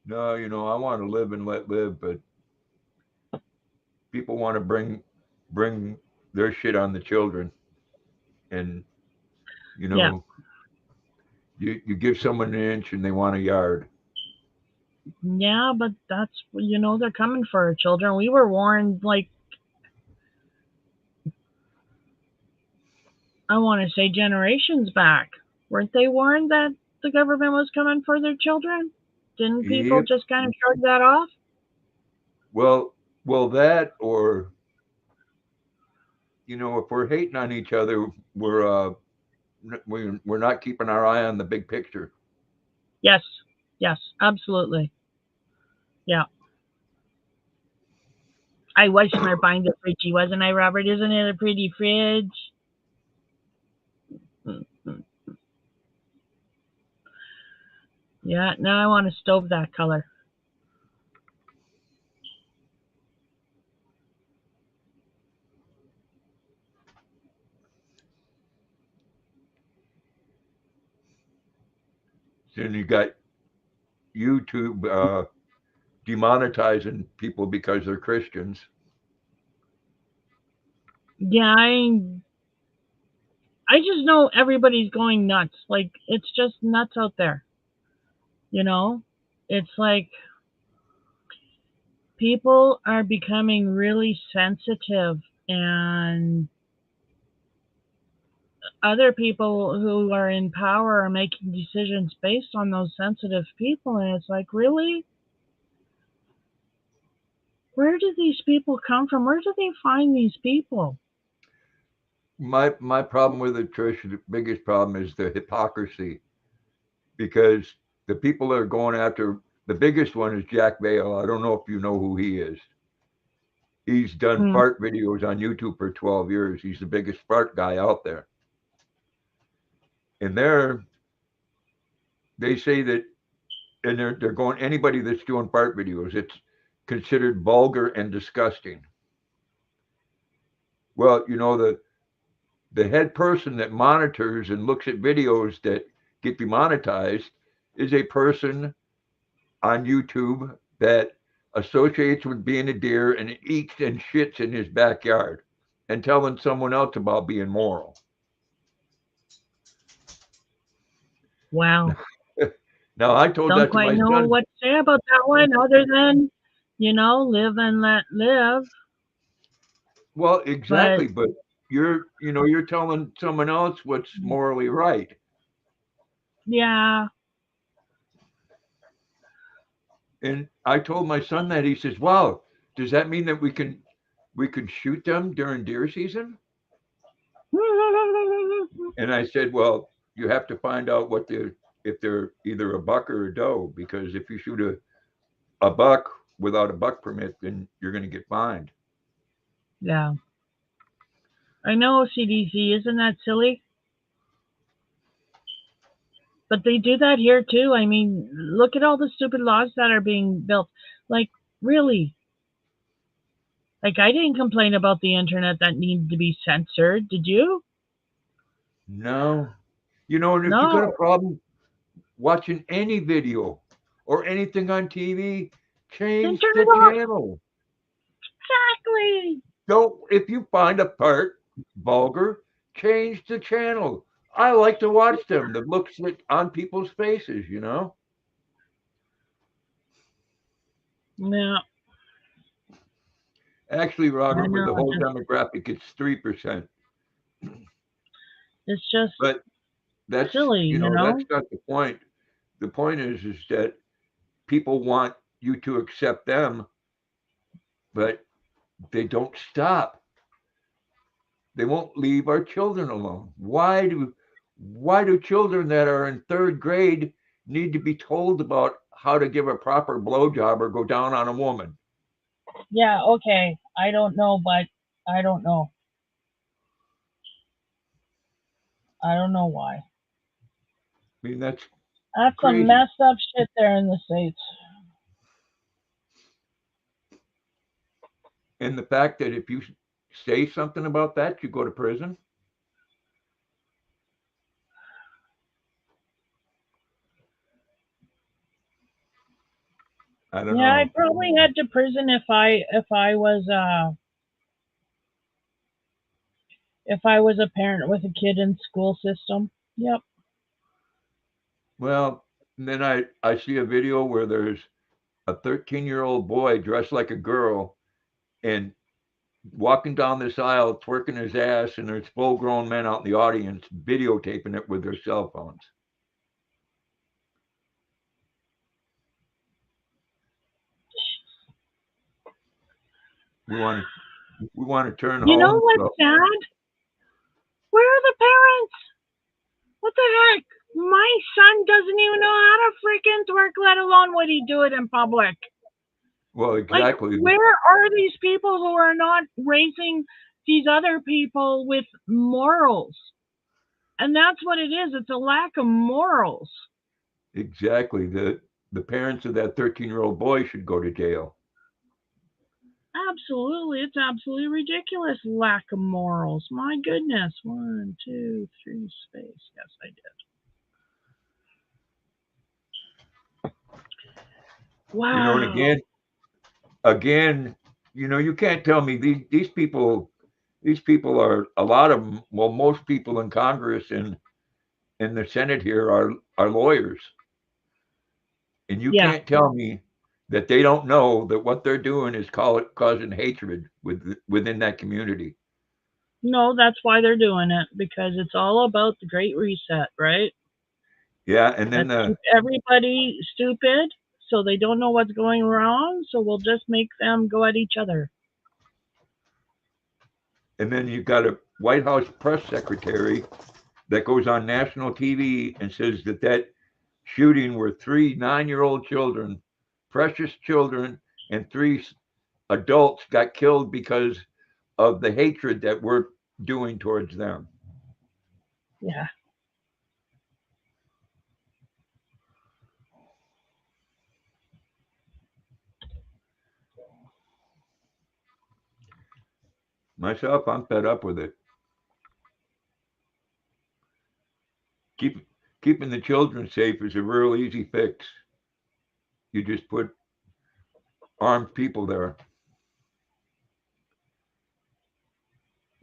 no, I want to live and let live, but people want to bring their shit on the children, and you Yeah. know, you give someone an inch and they want a yard. Yeah, but they're coming for our children. We were warned, like, I want to say generations back. Weren't they warned that the government was coming for their children? Didn't people Yep. just kind of shrug that off? Well, that or if we're hating on each other, we're not keeping our eye on the big picture. Yes. Yes, absolutely. Yeah. I was smart buying the fridgey, wasn't I, Robert? Isn't it a pretty fridge? Mm-hmm. Yeah, now I want a stove that color. Then you got YouTube demonetizing people because they're Christians. Yeah, I just know everybody's going nuts. Like, it's just nuts out there. You know? It's like people are becoming really sensitive, and other people who are in power are making decisions based on those sensitive people, and it's like, really? Where do these people come from? Where do they find these people? My problem with it, Trish, the biggest problem is the hypocrisy, because the people that are going after the biggest one is Jack Vale. I don't know if you know who he is. He's done Hmm. fart videos on YouTube for 12 years. He's the biggest fart guy out there. And they say that, and they're going, anybody that's doing fart videos, it's considered vulgar and disgusting. Well, the head person that monitors and looks at videos that get demonetized is a person on YouTube that associates with being a deer and eats and shits in his backyard and telling someone else about being moral. Wow. Now, I told Don't that to quite my know son. what to say about that one other than, live and let live. Well, But exactly, but you're telling someone else what's morally right. yeah, And I told my son that. He says, "Wow, does that mean that we can shoot them during deer season?" And I said, "Well, you have to find out what they're if they're either a buck or a doe, because if you shoot a buck without a buck permit, then you're going to get fined." yeah. I know CDC, isn't that silly? But they do that here too. I mean, look at all the stupid laws that are being built. Like, really? Like, I didn't complain about the internet that needed to be censored. Did you? No, and if you got a No. problem watching any video or anything on TV, Then change turn the it off. channel. Exactly. Don't If you find a part vulgar, change the channel. I like to watch them. The looks on people's faces. Yeah, Actually, I Robert, with know. the whole demographic, it's 3%. It's just But that's silly, that's not the point. The point is that people want you to accept them, but they don't stop. They won't leave our children alone. Why do children that are in third grade need to be told about how to give a proper blowjob or go down on a woman? Yeah, okay. I don't know, but I don't know. I don't know why. I mean, that's That's some crazy. messed up shit there in the States. And the fact that if you say something about that, you go to prison. I don't Yeah, know. I'd probably head to prison if I was a parent with a kid in school system. Yep. Well, and then I see a video where there's a 13-year-old boy dressed like a girl and walking down this aisle, twerking his ass, and there's full-grown men out in the audience videotaping it with their cell phones. We want we want to turn You know home. what's So, sad? Where are the parents? What the heck? My son doesn't even know how to freaking twerk, let alone would he do it in public. well, Like, exactly. where are these people who are not raising these other people with morals? And that's what it is. It's a lack of morals. Exactly. The parents of that 13-year-old boy should go to jail. Absolutely. It's absolutely ridiculous. Lack of morals. My goodness. One, two, three, space. Yes, I did. And Wow. again, you can't tell me these people are a lot of them. Well, most people in Congress and in the Senate here are lawyers, and you Yeah. can't tell me that they don't know that what they're doing is causing hatred within that community. No, that's why they're doing it because it's all about the Great Reset, right? Yeah, and then Let's keep everybody stupid so they don't know what's going wrong, so we'll just make them go at each other. you've got a White House press secretary that goes on national TV and says that shooting were 3 9-year-old children, precious children, and 3 adults got killed because of the hatred that we're doing towards them. Yeah. Myself, I'm fed up with it. Keep, Keeping the children safe is a real easy fix. You just put armed people there.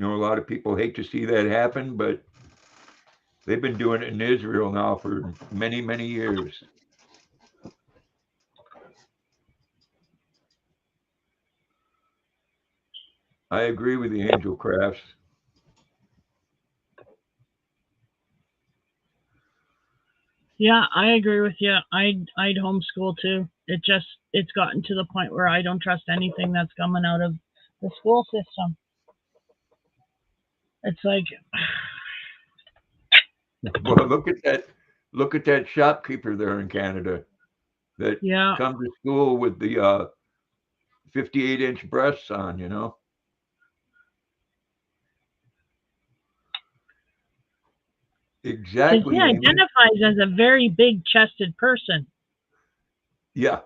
A lot of people hate to see that happen, but They've been doing it in Israel now for many, many years. I agree with the Angel Crafts. Yeah, I agree with you. I'd homeschool too. It's gotten to the point where I don't trust anything that's coming out of the school system. It's like, Well, look at that shopkeeper there in Canada that yeah, come to school with the 58-inch breasts on, you know? 'cause he Exactly, Amy. identifies as a very big chested person. Yeah.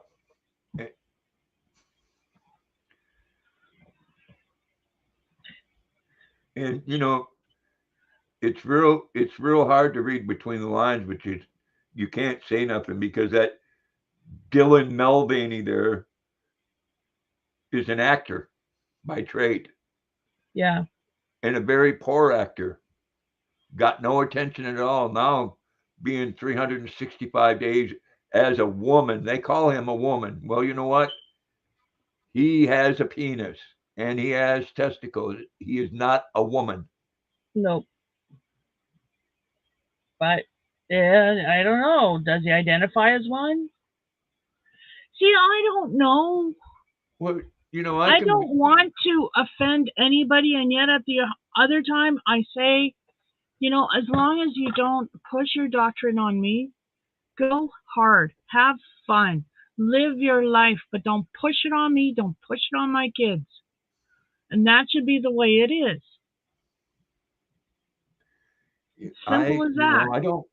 And you know, it's real hard to read between the lines, but you can't say nothing because that Dylan Mulvaney there is an actor by trade Yeah, and a very poor actor. Got no attention at all. Now being 365 days as a woman, they call him a woman. Well, you know what? He has a penis and he has testicles. He is not a woman. no, but yeah, I don't know. Does he identify as one? See, I don't know. Well, you know, I I can. don't want to offend anybody, and yet at the other time, I say, as long as you don't push your doctrine on me, go hard, have fun, live your life, but don't push it on me, don't push it on my kids. And that should be the way it is. Simple as You that. know,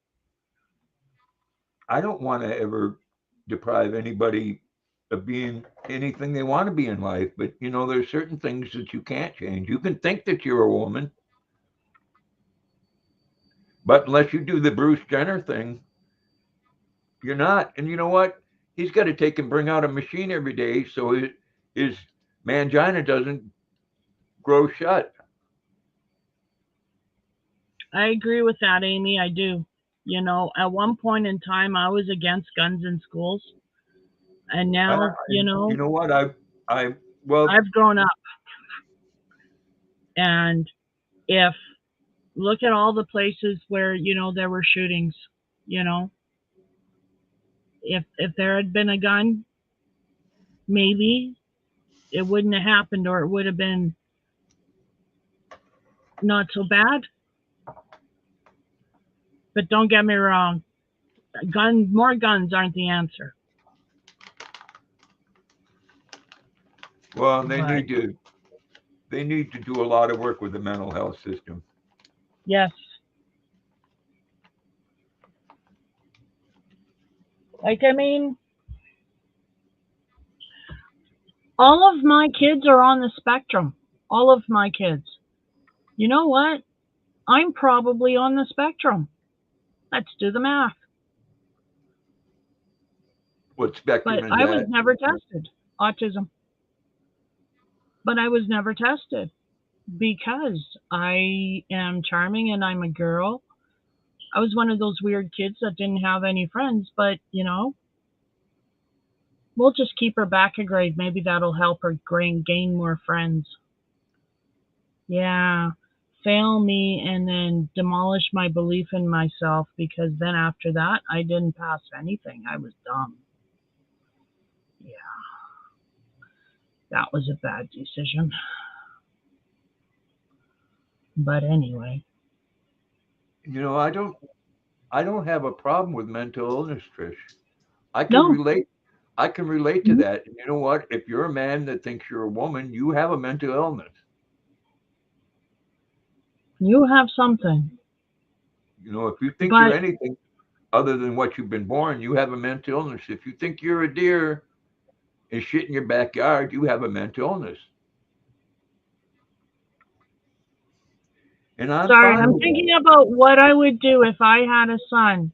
I don't want to ever deprive anybody of being anything they want to be in life, but you know, there's certain things that you can't change. You can think that you're a woman, but unless you do the Bruce Jenner thing, you're not. And you know what? He's got to take and bring out a machine every day so his mangina doesn't grow shut. I agree with that, Amy. I do. At one point in time, I was against guns in schools. And I, now, you know what? Well, I've grown up. And if, look at all the places where, there were shootings, you know, if there had been a gun, maybe it wouldn't have happened or it would have been not so bad. But don't get me wrong, more guns aren't the answer. well, But they need to do a lot of work with the mental health system. yes, I mean, all of my kids are on the spectrum. All of my kids. You know what? I'm probably on the spectrum. Let's do the math. What spectrum But is I was that? never tested autism. But I was never tested because I am charming and I'm a girl. I was one of those weird kids that didn't have any friends, but we'll just keep her back a grade. Maybe that'll help her gain more friends. Yeah. Fail me and then demolish my belief in myself because then after that, I didn't pass anything. I was dumb. Yeah, that was a bad decision. But anyway, You know, I don't have a problem with mental illness, Trish. I can no, relate. I can relate to that. And you know what? If you're a man that thinks you're a woman, you have a mental illness. you have something. You know, if you think you're But anything other than what you've been born, you have a mental illness. If you think you're a deer and shit in your backyard, you have a mental illness. And I'm sorry, fine I'm with that. thinking about what I would do if I had a son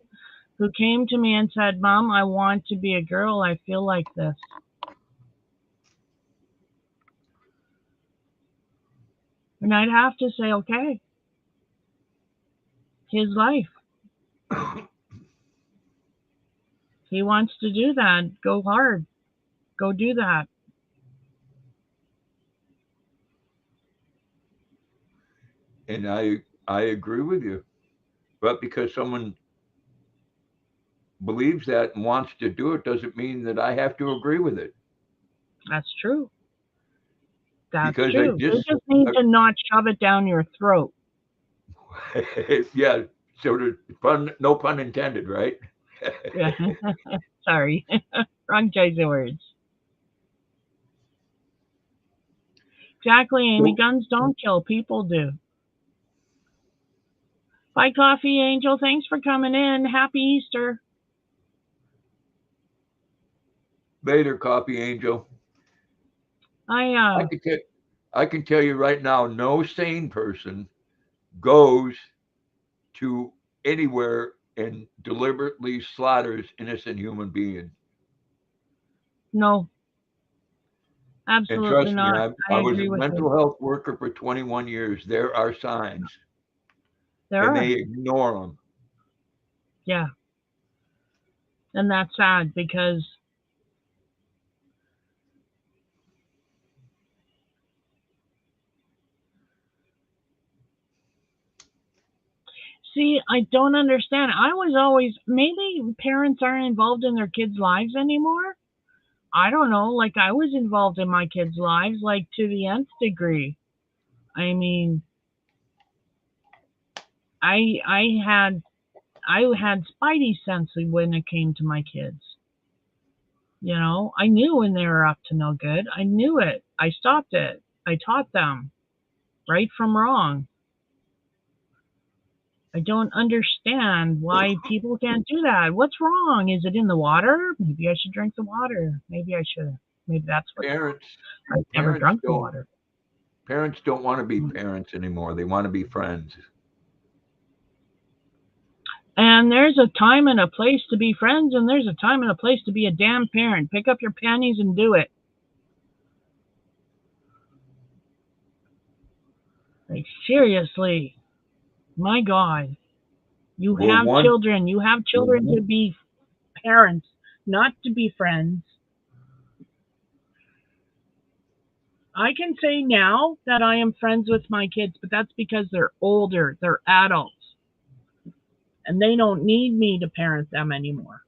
who came to me and said, Mom, I want to be a girl. I feel like this. And I'd have to say, okay, his life. He wants to do that. Go hard. Go do that. And I agree with you. But because someone believes that and wants to do it doesn't mean that I have to agree with it. That's true. That's Because I true. They just need to not shove it down your throat. yeah, sort of no pun intended, right? Yeah. Sorry. Wrong choice of words. Exactly, Amy. Guns don't kill. People do. Bye, Coffee Angel. Thanks for coming in. Happy Easter. Later, Copy Angel. I I can tell you right now, no sane person goes to anywhere and deliberately slaughters innocent human beings. no, And absolutely trust me, not. I I was a agree with you. mental health worker for 21 years. There are signs, There and are. they ignore them. Yeah. And that's sad because see, I don't understand. I was always maybe parents aren't involved in their kids' lives anymore. I don't know. Like I was involved in my kids' lives like to the nth degree. I mean, I I had I had spidey sense when it came to my kids. You know, I knew when they were up to no good. I knew it. I stopped it. I taught them right from wrong. I don't understand why people can't do that. What's wrong? Is it in the water? Maybe I should drink the water. Maybe I should. Maybe that's what's wrong. Parents, I've never parents drunk the don't, water. parents don't want to be parents anymore. They want to be friends. And there's a time and a place to be friends, and there's a time and a place to be a damn parent. Pick up your panties and do it. Like, seriously. My God. You Well, have one, children. You have children to be parents, not to be friends. I can say now that I am friends with my kids, but that's because they're older, they're adults, and they don't need me to parent them anymore.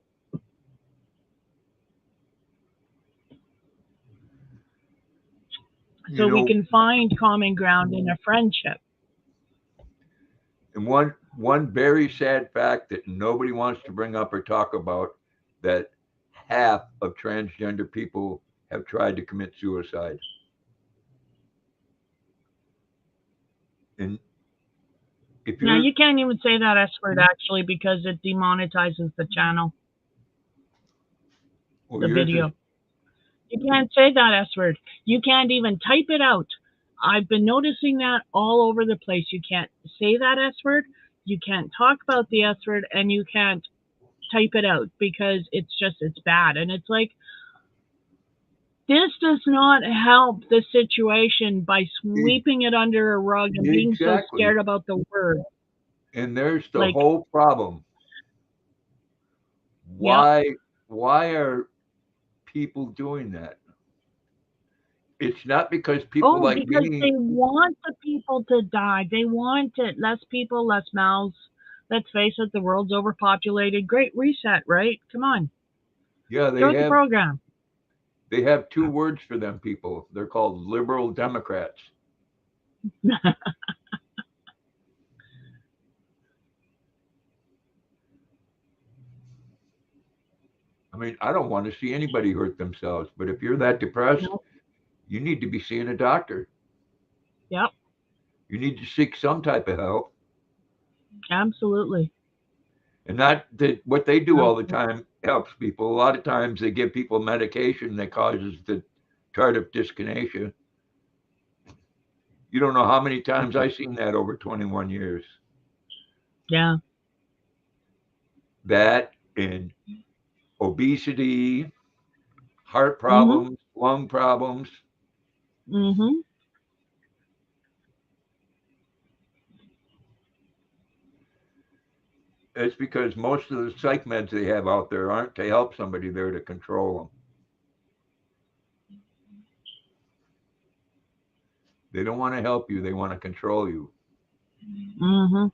you So we know, can find common ground in a friendship. and one very sad fact that nobody wants to bring up or talk about, that half of transgender people have tried to commit suicide. And if Now, you're, you can't even say that S word actually because it demonetizes the channel, well, the yours is, video. You can't say that S word. You can't even type it out. I've been noticing that all over the place. You can't say that S word. You can't talk about the S word, and you can't type it out because it's bad. And it's like, this does not help the situation by sweeping it under a rug and being so exactly. scared about the word. And there's the Like, whole problem. yep. Why are people doing that? It's not because people Oh, like because me. they want the people to die. They want it. Less people, less mouths. Let's face it, the world's overpopulated. Great reset, right? Come on. Yeah, Start the program. they have two words for them people. They're called liberal Democrats. I mean, I don't want to see anybody hurt themselves, but if you're that depressed, Nope. you need to be seeing a doctor. Yep, You need to seek some type of help. absolutely. And not that what they do all the Absolutely. time helps people. A lot of times they give people medication that causes the tardive dyskinesia. You don't know how many times I've seen that over 21 years. Yeah. That and obesity, heart Mhm. problems, lung problems. Mhm. It's because most of the psych meds they have out there aren't to help somebody, they're to control them. They don't want to help you, they want to control you. Mm-hmm.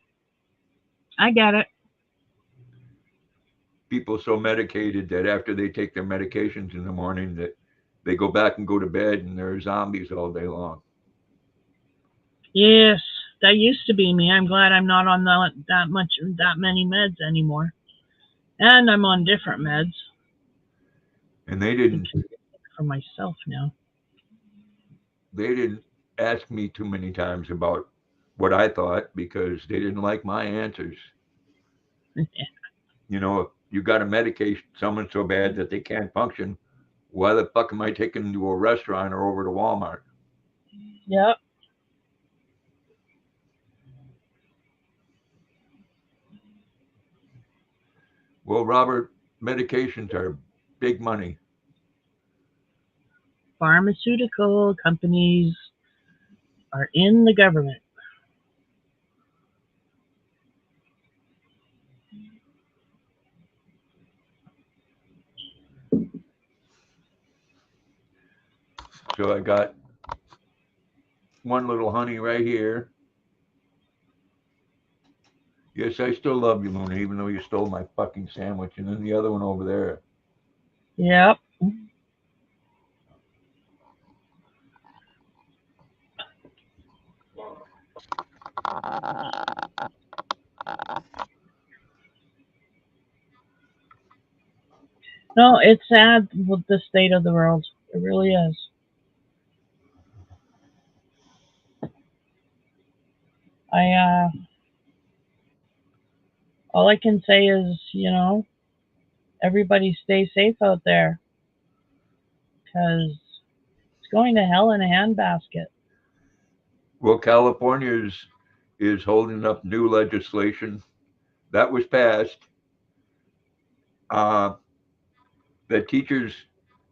I get it. People so medicated that after they take their medications in the morning that they go back and go to bed and they're zombies all day long. Yes, that used to be me. I'm glad I'm not on that many meds anymore, and I'm on different meds And they didn't for myself now. ask me too many times about what I thought because they didn't like my answers. You know, if you got to medicate someone so bad that they can't function, why the fuck am I taking them to a restaurant or over to Walmart? Yep. Well, Robert, medications are big money. Pharmaceutical companies are in the government. So I got one little honey right here. Yes, I still love you, Luna, even though you stole my fucking sandwich. And then the other one over there. Yep. No, it's sad with the state of the world. It really is. I all I can say is, everybody stay safe out there, because it's going to hell in a handbasket. Well, California is holding up new legislation that was passed uh, that teachers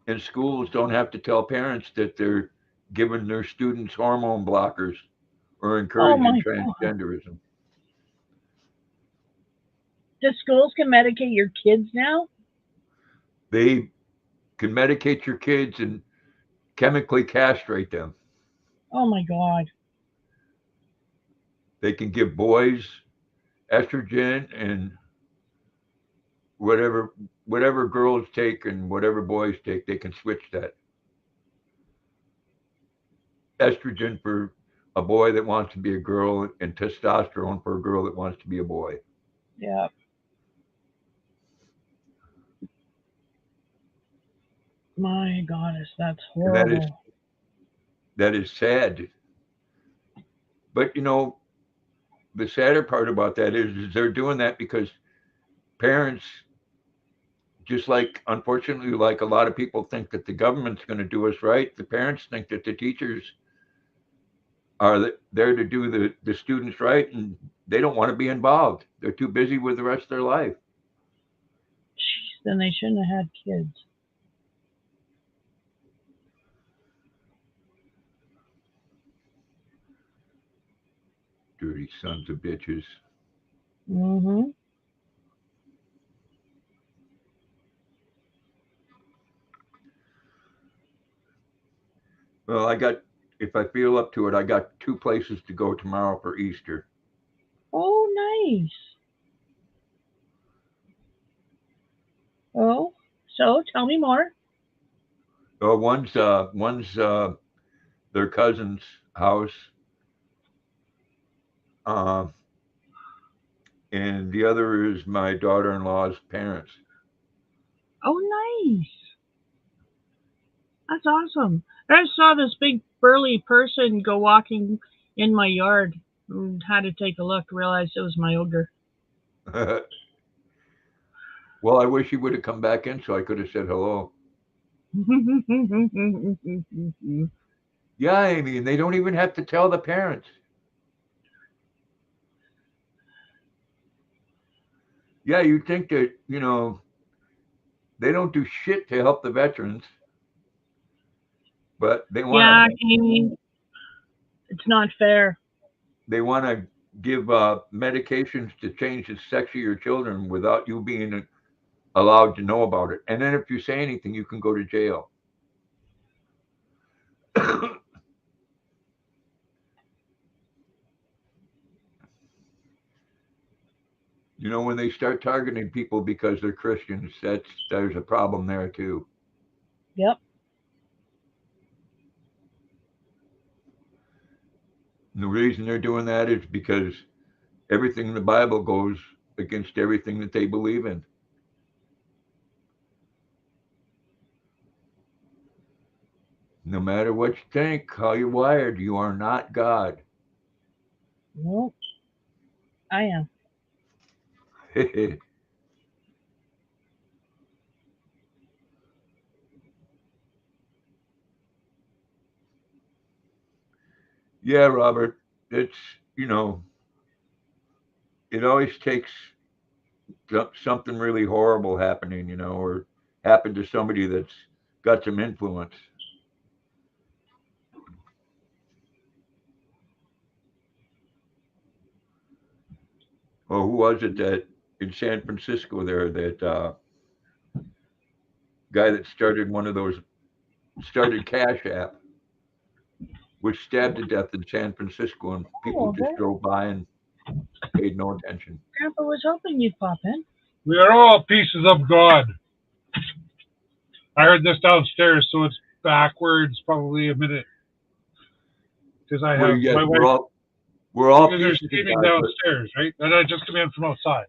in schools don't have to tell parents that they're giving their students hormone blockers or Oh encouraging my God. transgenderism. The schools can medicate your kids now? They can medicate your kids and chemically castrate them. Oh my God. They can give boys estrogen and whatever whatever girls take and whatever boys take, they can switch that. Estrogen for a boy that wants to be a girl and testosterone for a girl that wants to be a boy. Yeah. My goddess, that's And horrible. that is sad. But the sadder part about that is they're doing that because parents, just like unfortunately, like a lot of people think that the government's going to do us right, the parents think that the teachers are there to do the students right, and they don't want to be involved. They're too busy with the rest of their life. Jeez, then they shouldn't have had kids. Dirty sons of bitches. Mm-hmm. Well, if I feel up to it, I got two places to go tomorrow for Easter. Oh, nice. Oh, so tell me more. One's their cousin's house, uh, and the other is my daughter-in-law's parents. Oh, nice. That's awesome. I saw this big burly person go walking in my yard and had to take a look, realized it was my ogre. Well, I wish he would have come back in so I could have said hello. Yeah, Amy, and they don't even have to tell the parents. Yeah, you think that, they don't do shit to help the veterans, but Yeah, Amy, it's not fair. they want to give medications to change the sex of your children without you being allowed to know about it. And then if you say anything, you can go to jail. You know, when they start targeting people because they're Christians, there's a problem there too. Yep. And the reason they're doing that is because everything in the Bible goes against everything that they believe in. No matter what you think, how you're wired, you are not God. Nope. I am. Yeah, Robert, it's, you know, it always takes something really horrible happening, or happen to somebody that's got some influence. Or who was it that in San Francisco there, that guy that started one of those, started Cash App, was stabbed to death in San Francisco, and people Oh, just okay. drove by and paid no attention. Grandpa was hoping you'd pop in. We are all pieces of God. I heard this downstairs, so it's backwards probably a minute because I Well, have yes, my we're wife. all we're all You guys are pieces of steaming God, but downstairs, right? And I just come in from outside.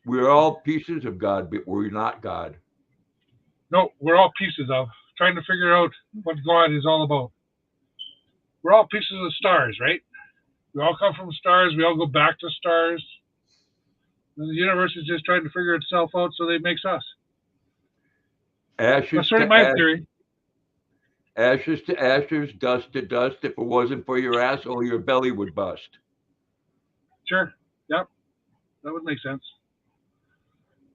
we're all pieces of God, but we're not God. No, we're all pieces of trying to figure out what God is all about. We're all pieces of stars, right? We all come from stars. We all go back to stars. And the universe is just trying to figure itself out, so they makes us. Ashes That's sort of to my ash, theory. ashes to ashes, dust to dust. If it wasn't for your asshole, your belly would bust. Sure. Yep. That would make sense.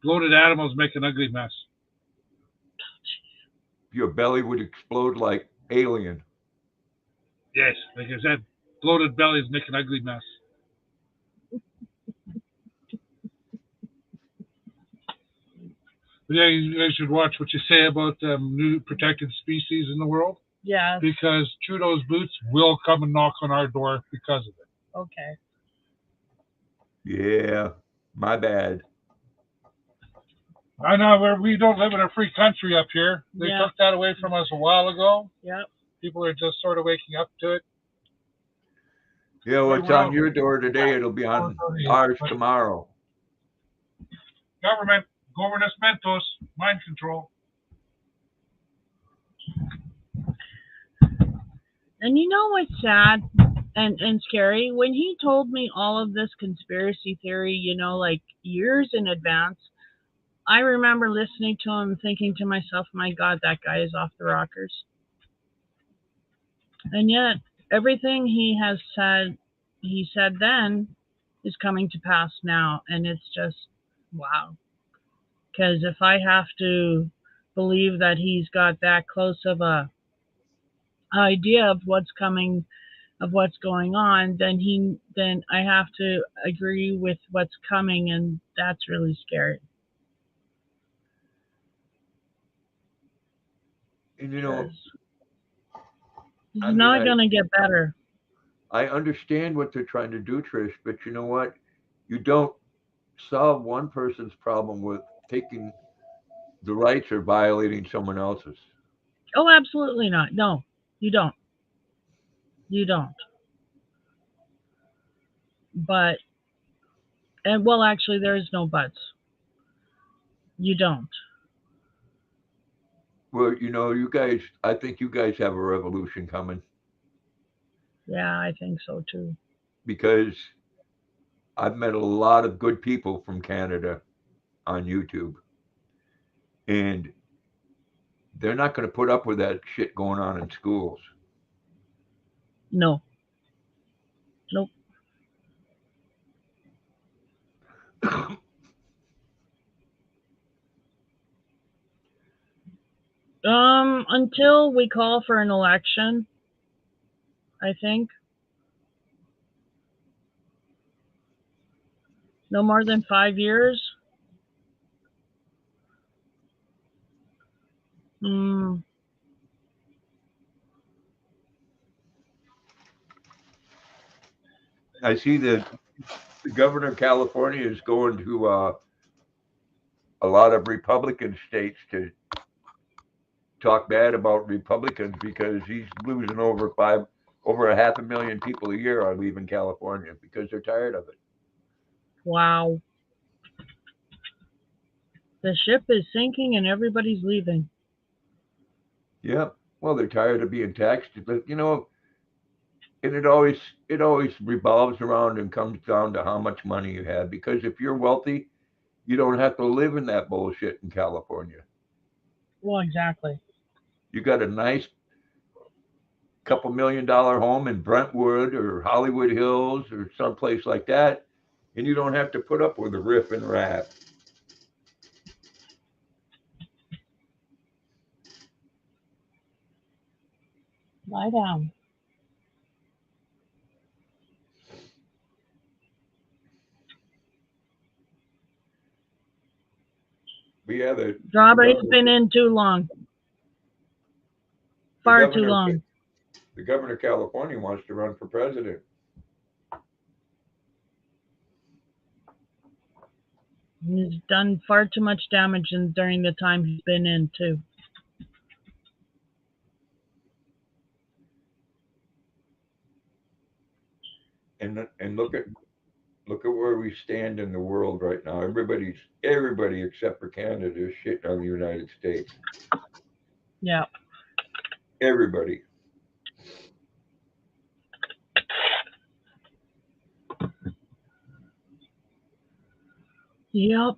Bloated animals make an ugly mess. Your belly would explode like Alien. Yes, like I said, bloated bellies make an ugly mess. But yeah, you guys should watch what you say about new protected species in the world Yes. because Trudeau's boots will come and knock on our door because of it. Okay. Yeah, my bad. I know we don't live in a free country up here. They Yeah. took that away from us a while ago. Yep. People are just sort of waking up to it. Yeah, Right, what's we're on not your door today, it'll be on ours tomorrow. government, governance mentos, mind control. And you know what's sad and scary? When he told me all of this conspiracy theory, like years in advance, I remember listening to him thinking to myself, my God, that guy is off the rockers. And yet, everything he said then, is coming to pass now. And it's just, wow. Because if I have to believe that he's got that close of a idea of what's coming, of what's going on, then I have to agree with what's coming, and that's really scary. And It's I mean, not going to get better. I understand what they're trying to do, Trish, but you know what? You don't solve one person's problem with taking the rights or violating someone else's. Oh, absolutely not. No, you don't. You don't. But, and well, actually, there is no buts. You don't. Well, you guys, I think you guys have a revolution coming Yeah, I think so too. because I've met a lot of good people from Canada on YouTube, and they're not going to put up with that shit going on in schools. No. Nope. Until we call for an election, I think. No more than 5 years? Hmm. I see that the governor of California is going to a lot of Republican states to talk bad about Republicans because he's losing over a 500,000 people a year are leaving California because they're tired of it. Wow. The ship is sinking and everybody's leaving. Yeah. Well, they're tired of being taxed, but and it always revolves around and comes down to how much money you have. Because if you're wealthy, you don't have to live in that bullshit in California. Well, exactly. You got a nice couple $1 million home in Brentwood or Hollywood Hills or someplace like that, and you don't have to put up with the riff and rap. Lie down. We have Strawberry's been in too long. the Far too governor long. the governor of California wants to run for president. He's done far too much damage during the time he's been in, too. And look at where we stand in the world right now. Everybody except for Canada is shitting on the United States. Yeah. Everybody. Yep.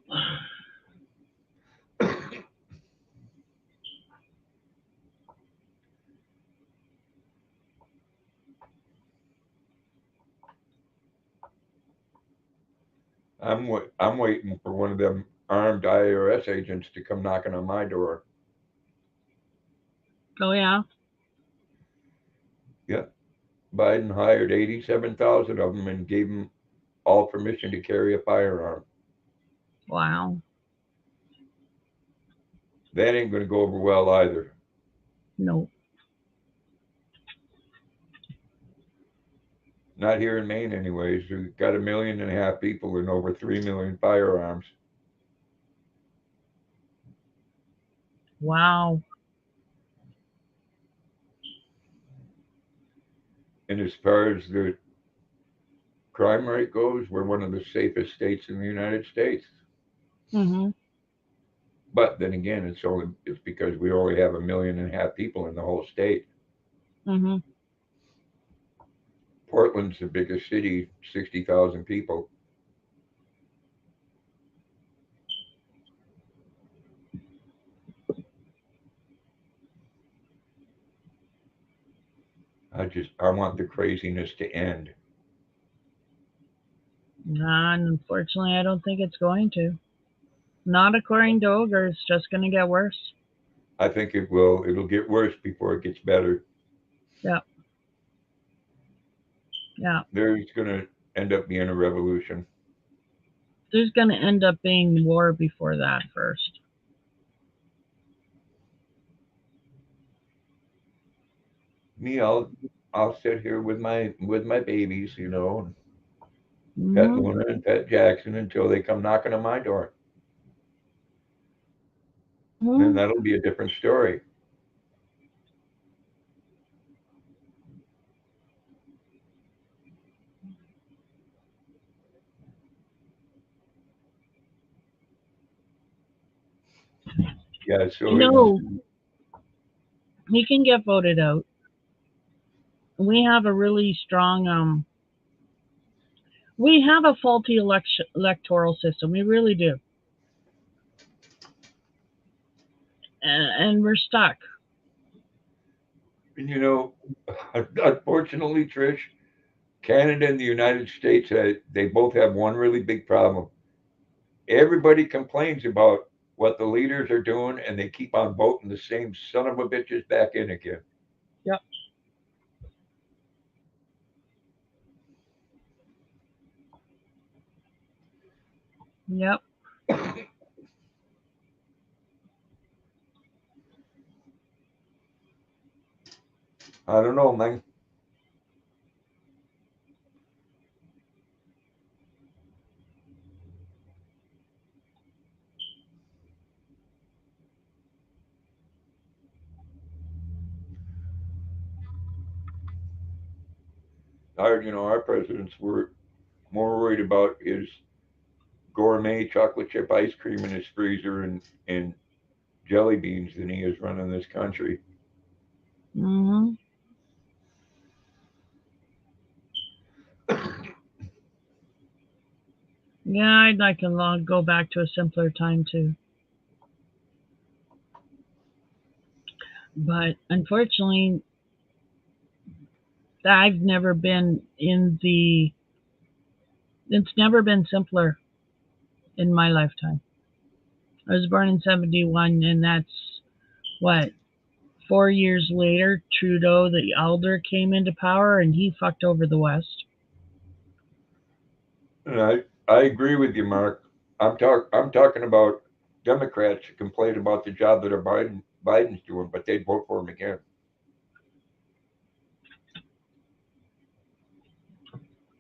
I'm waiting for one of them armed IRS agents to come knocking on my door. Oh, yeah? Yeah. Biden hired 87,000 of them and gave them all permission to carry a firearm. Wow. That ain't going to go over well either. No. Not here in Maine, anyways. We've got 1.5 million people and over 3 million firearms. Wow. And as far as the crime rate goes, we're one of the safest states in the United States. Mm-hmm. But then again, it's because we only have 1.5 million people in the whole state. Mm-hmm. Portland's the biggest city, 60,000 people. I want the craziness to end. And unfortunately, I don't think it's going to. Not according to Ogre. It's just going to get worse. I think it will. It'll get worse before it gets better. Yeah. Yeah. There's going to end up being a revolution. There's going to end up being war before that first. Me, I'll sit here with my babies, pet Mm-hmm. Luna and pet Jackson until they come knocking on my door. Then Mm-hmm. that'll be a different story. Yeah, so No, he can get voted out. We have a really strong we have a faulty electoral system. We really do. And we're stuck. and unfortunately, Trish, Canada and the United States, they both have one really big problem. Everybody complains about what the leaders are doing, and they keep on voting the same son of a bitches back in again. Yep. Yep. I don't know, man. Our presidents were more worried about his gourmet chocolate chip ice cream in his freezer and jelly beans than he is running this country. Hmm. Yeah, I'd like to go back to a simpler time too. But unfortunately, I've never been in the. It's never been simpler in my lifetime. I was born in 71, and that's what, 4 years later, Trudeau, the elder, came into power and he fucked over the West. And I agree with you, Mark. I'm talking about Democrats who complain about the job that Biden's doing, but they'd vote for him again.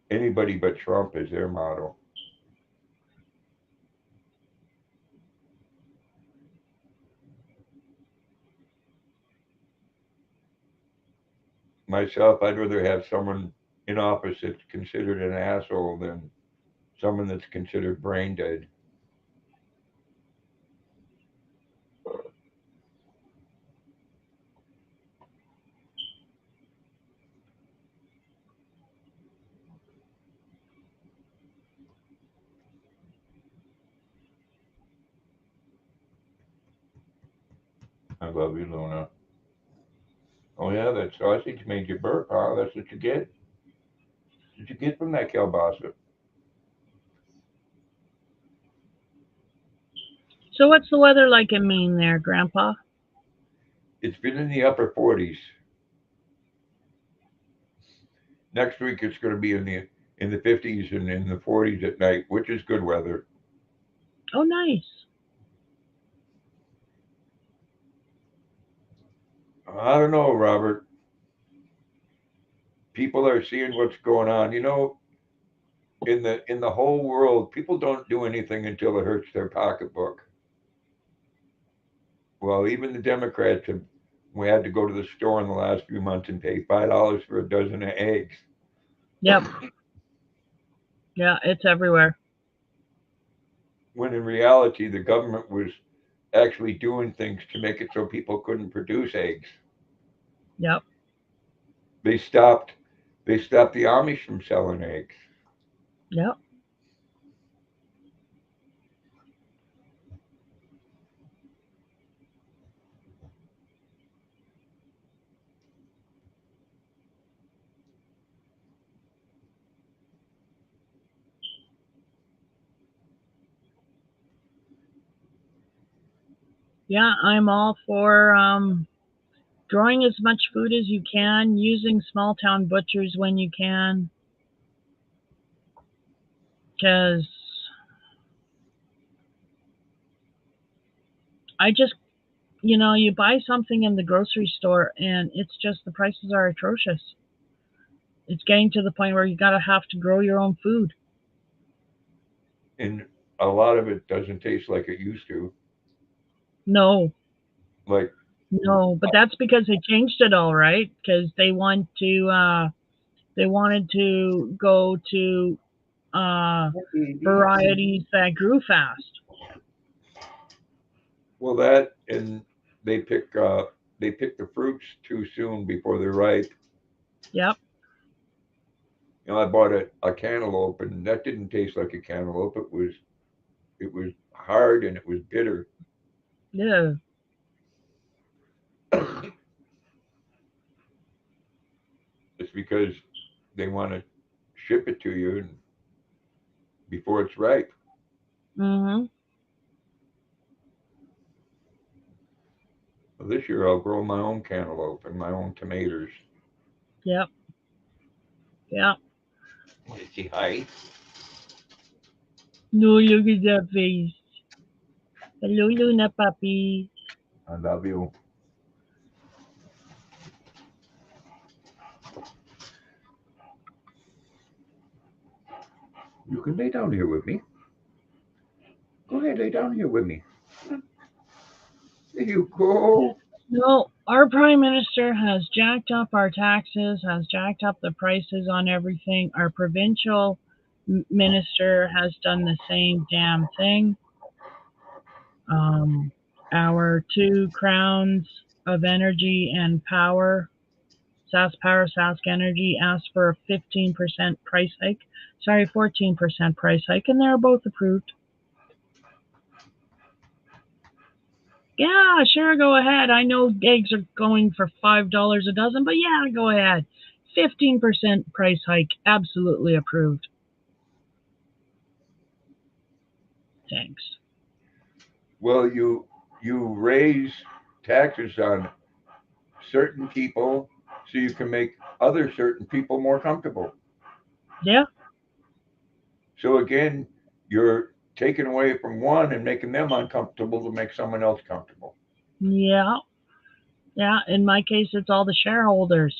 Anybody but Trump is their motto. Myself, I'd rather have someone in office that's considered an asshole than someone that's considered brain dead. I love you, Luna. Oh yeah, that sausage made you burp, huh? That's what you get. What you get from that kielbasa? So, what's the weather like in Maine there, Grandpa? It's been in the upper 40s. Next week it's going to be in the 50s and in the 40s at night, which is good weather. Oh, nice. I don't know, Robert. People are seeing what's going on. In the whole world, people don't do anything until it hurts their pocketbook. Well, even the Democrats have. We had to go to the store in the last few months and pay $5 for a dozen of eggs. Yep. Yeah, it's everywhere. When in reality, the government was actually doing things to make it so people couldn't produce eggs. Yep. They stopped. They stopped the Amish from selling eggs. Yep. Yeah, I'm all for growing as much food as you can, using small town butchers when you can, because I just, you buy something in the grocery store and it's just the prices are atrocious. It's getting to the point where you gotta have to grow your own food. And a lot of it doesn't taste like it used to. No, Like, no, but that's because they changed it all, right? Because they wanted to go to uh, varieties that grew fast. well, that and they pick uh, they pick the fruits too soon before they're ripe. Yep. I bought a cantaloupe, and that didn't taste like a cantaloupe. It was hard and it was bitter. Yeah. It's because they want to ship it to you before it's ripe. Mhm. Well, this year I'll grow my own cantaloupe and my own tomatoes. Yep. Yep. Is he high? No, look at that face. Hello, Luna puppy. I love you. You can lay down here with me. Go ahead, lay down here with me. There you go. No, our prime minister has jacked up our taxes, has jacked up the prices on everything. Our provincial minister has done the same damn thing. Um, our two crowns of energy and power, Sask Power, Sask Energy, asked for a 15% price hike. Sorry, 14% price hike, and they're both approved. Yeah, sure, go ahead. I know eggs are going for $5 a dozen, but yeah, go ahead. 15% price hike, absolutely approved. Thanks. Well, you raise taxes on certain people so you can make other certain people more comfortable. Yeah, So again, you're taking away from one and making them uncomfortable to make someone else comfortable. yeah, yeah. In my case, it's all the shareholders.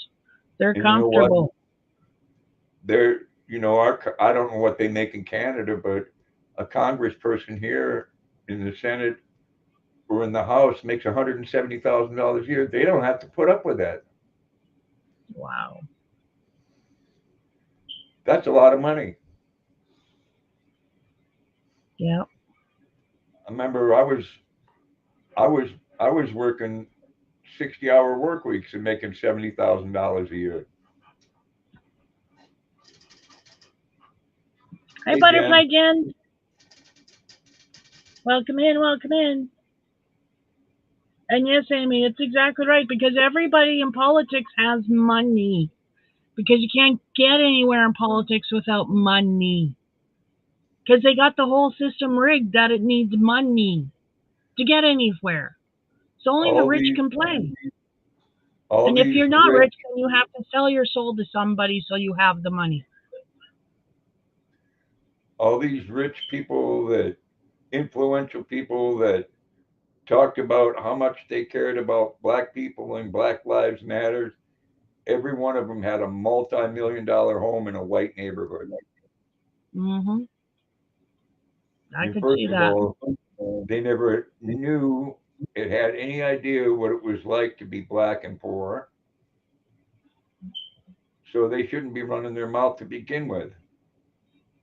They're And you know what? comfortable. They're, I don't know what they make in Canada, but a congressperson here in the Senate or in the House makes $170,000 a year. They don't have to put up with that. Wow. That's a lot of money. Yeah. I remember I was I was working 60-hour work weeks and making $70,000 a year. Hey, Hey Butterfly Jen, Jen. Welcome in, welcome in. And yes, Amy, it's exactly right because everybody in politics has money. Because you can't get anywhere in politics without money. Because they got the whole system rigged that it needs money to get anywhere. So only the all rich these can play. all And if these you're not rich rich, then you have to sell your soul to somebody so you have the money. all these rich people that influential people that talked about how much they cared about black people and Black Lives Matters. Every one of them had a multi-million-dollar home in a white neighborhood. Mm-hmm. I I mean, could first see of that. all, they never knew it had any idea what it was like to be black and poor, so they shouldn't be running their mouth to begin with.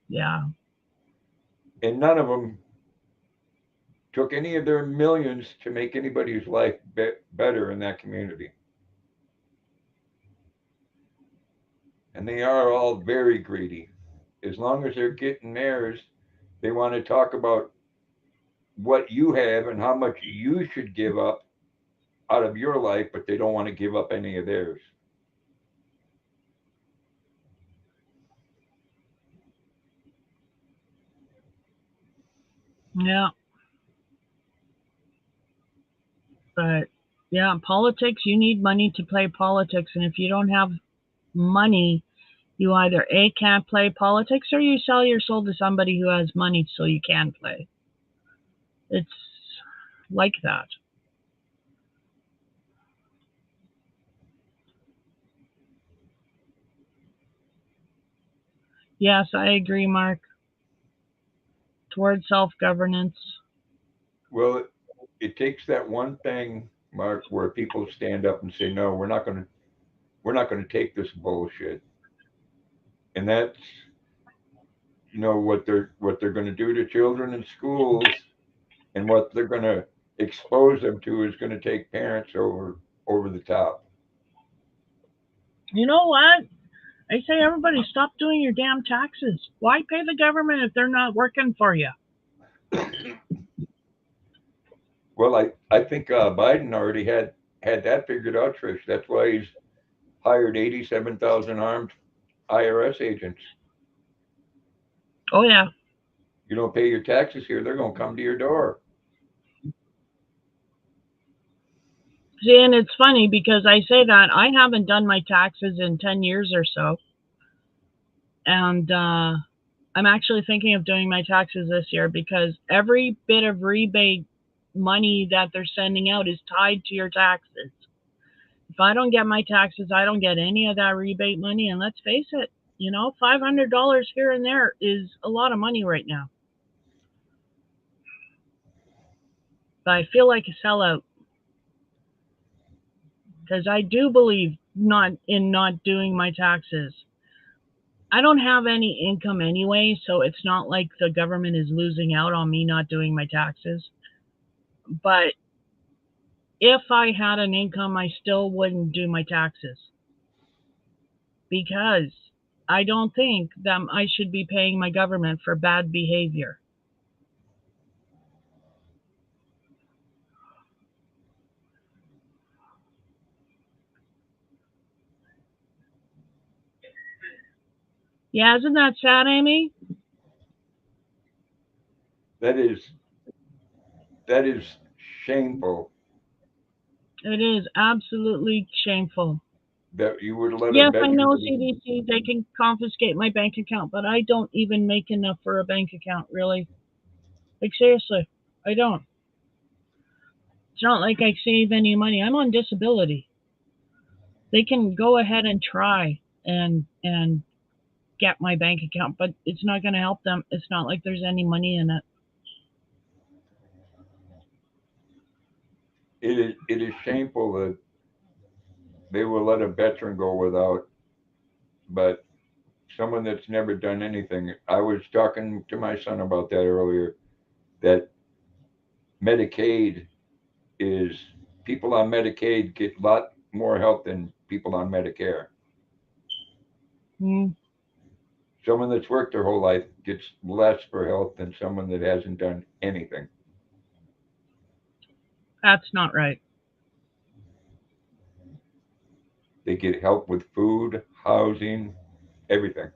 Yeah. And none of them took any of their millions to make anybody's life better in that community. And they are all very greedy. As long as they're getting theirs, they want to talk about what you have and how much you should give up out of your life, but they don't want to give up any of theirs. Yeah. But yeah, politics, you need money to play politics. And if you don't have money, you either A, can't play politics, or you sell your soul to somebody who has money so you can play. It's like that. Yes, I agree, Mark. Towards self governance. Well, it takes that one thing, Mark, where people stand up and say, "No, we're not going to take this bullshit," and that's what they're going to do to children in schools, and what they're going to expose them to is going to take parents over the top. You know what? I say everybody stop doing your damn taxes. Why pay the government if they're not working for you? Well, I think Biden already had that figured out, Trish. That's why he's hired 87,000 armed IRS agents. Oh yeah. You don't pay your taxes here, they're going to come to your door. See, and it's funny because I say that I haven't done my taxes in 10 years or so. And I'm actually thinking of doing my taxes this year because every bit of rebate money that they're sending out is tied to your taxes. If I don't get my taxes, I don't get any of that rebate money. And let's face it, $500 here and there is a lot of money right now. But I feel like a sellout because I do believe not doing my taxes. I don't have any income anyway, so it's not like the government is losing out on me not doing my taxes. But if I had an income, I still wouldn't do my taxes because I don't think that I should be paying my government for bad behavior. Yeah, isn't that sad, Amy? That is shameful It is absolutely shameful. that you would let a Yes, I know veteran. CDC, they can confiscate my bank account, but I don't even make enough for a bank account, really. Like, seriously, I don't. It's not like I save any money. I'm on disability. They can go ahead and try and get my bank account, but it's not going to help them. It's not like there's any money in it. It is shameful that they will let a veteran go without, but someone that's never done anything. I was talking to my son about that earlier, that Medicaid is people on Medicaid get a lot more help than people on Medicare. Hmm, Someone that's worked their whole life gets less for help than someone that hasn't done anything. that's not right. They get help with food, housing, everything.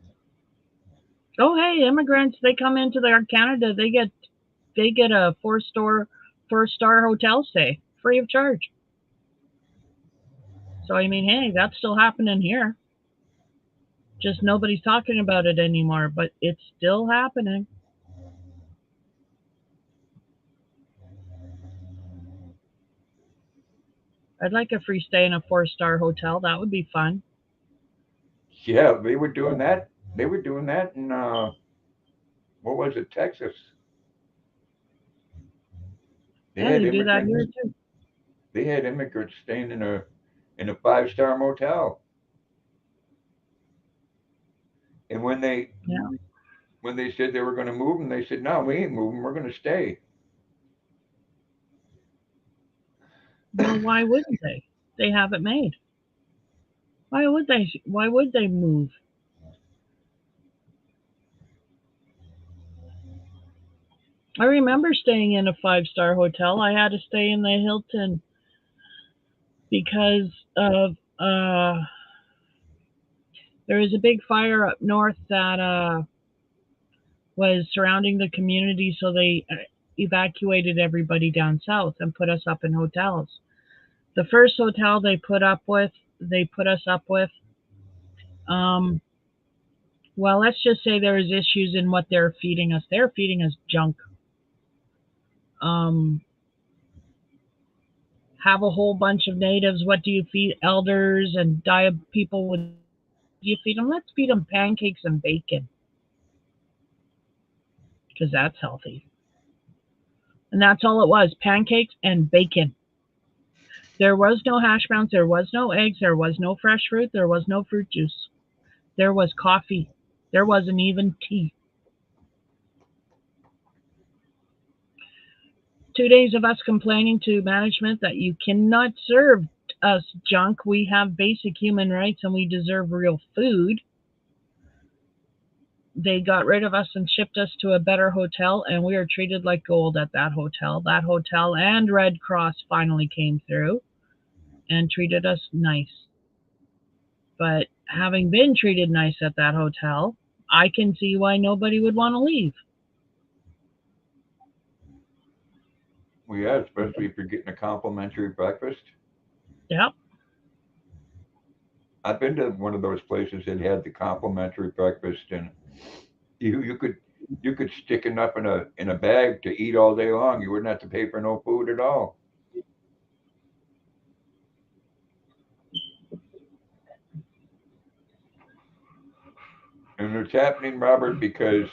Oh, hey, immigrants, they come into their Canada, they get a four-star hotel stay free of charge. So I mean, hey, that's still happening here. Just nobody's talking about it anymore, but it's still happening. I'd like a free stay in a four-star hotel. That would be fun. Yeah, they were doing that. They were doing that in what was it, Texas? They Yeah, had they do that immigrants. here too. They had immigrants staying in a 5-star motel, and Yeah. when they said they were going to move them, they said, "No, we ain't moving. We're going to stay." Well, why wouldn't they? They have it made. Why would they? Why would they move? I remember staying in a five-star hotel. I had to stay in the Hilton because of there was a big fire up north that was surrounding the community, so they evacuated everybody down south and put us up in hotels. The first hotel they put us up with. Um, well, let's just say there was issues in what they're feeding us. They're feeding us junk. Um, have a whole bunch of natives. What do you feed elders and people with? You feed them? Let's feed them pancakes and bacon because that's healthy. And that's all it was: pancakes and bacon. There was no hash browns. There was no eggs. There was no fresh fruit. There was no fruit juice. There was coffee. There wasn't even tea. 2 days of us complaining to management that you cannot serve us junk. We have basic human rights and we deserve real food. They got rid of us and shipped us to a better hotel, and we were treated like gold at that hotel. That hotel and Red Cross finally came through and treated us nice. But having been treated nice at that hotel, I can see why nobody would want to leave. Well, yeah, especially if you're getting a complimentary breakfast. Yep. I've been to one of those places that had the complimentary breakfast, and You could stick enough in a bag to eat all day long. You wouldn't have to pay for no food at all. And it's happening, Robert, because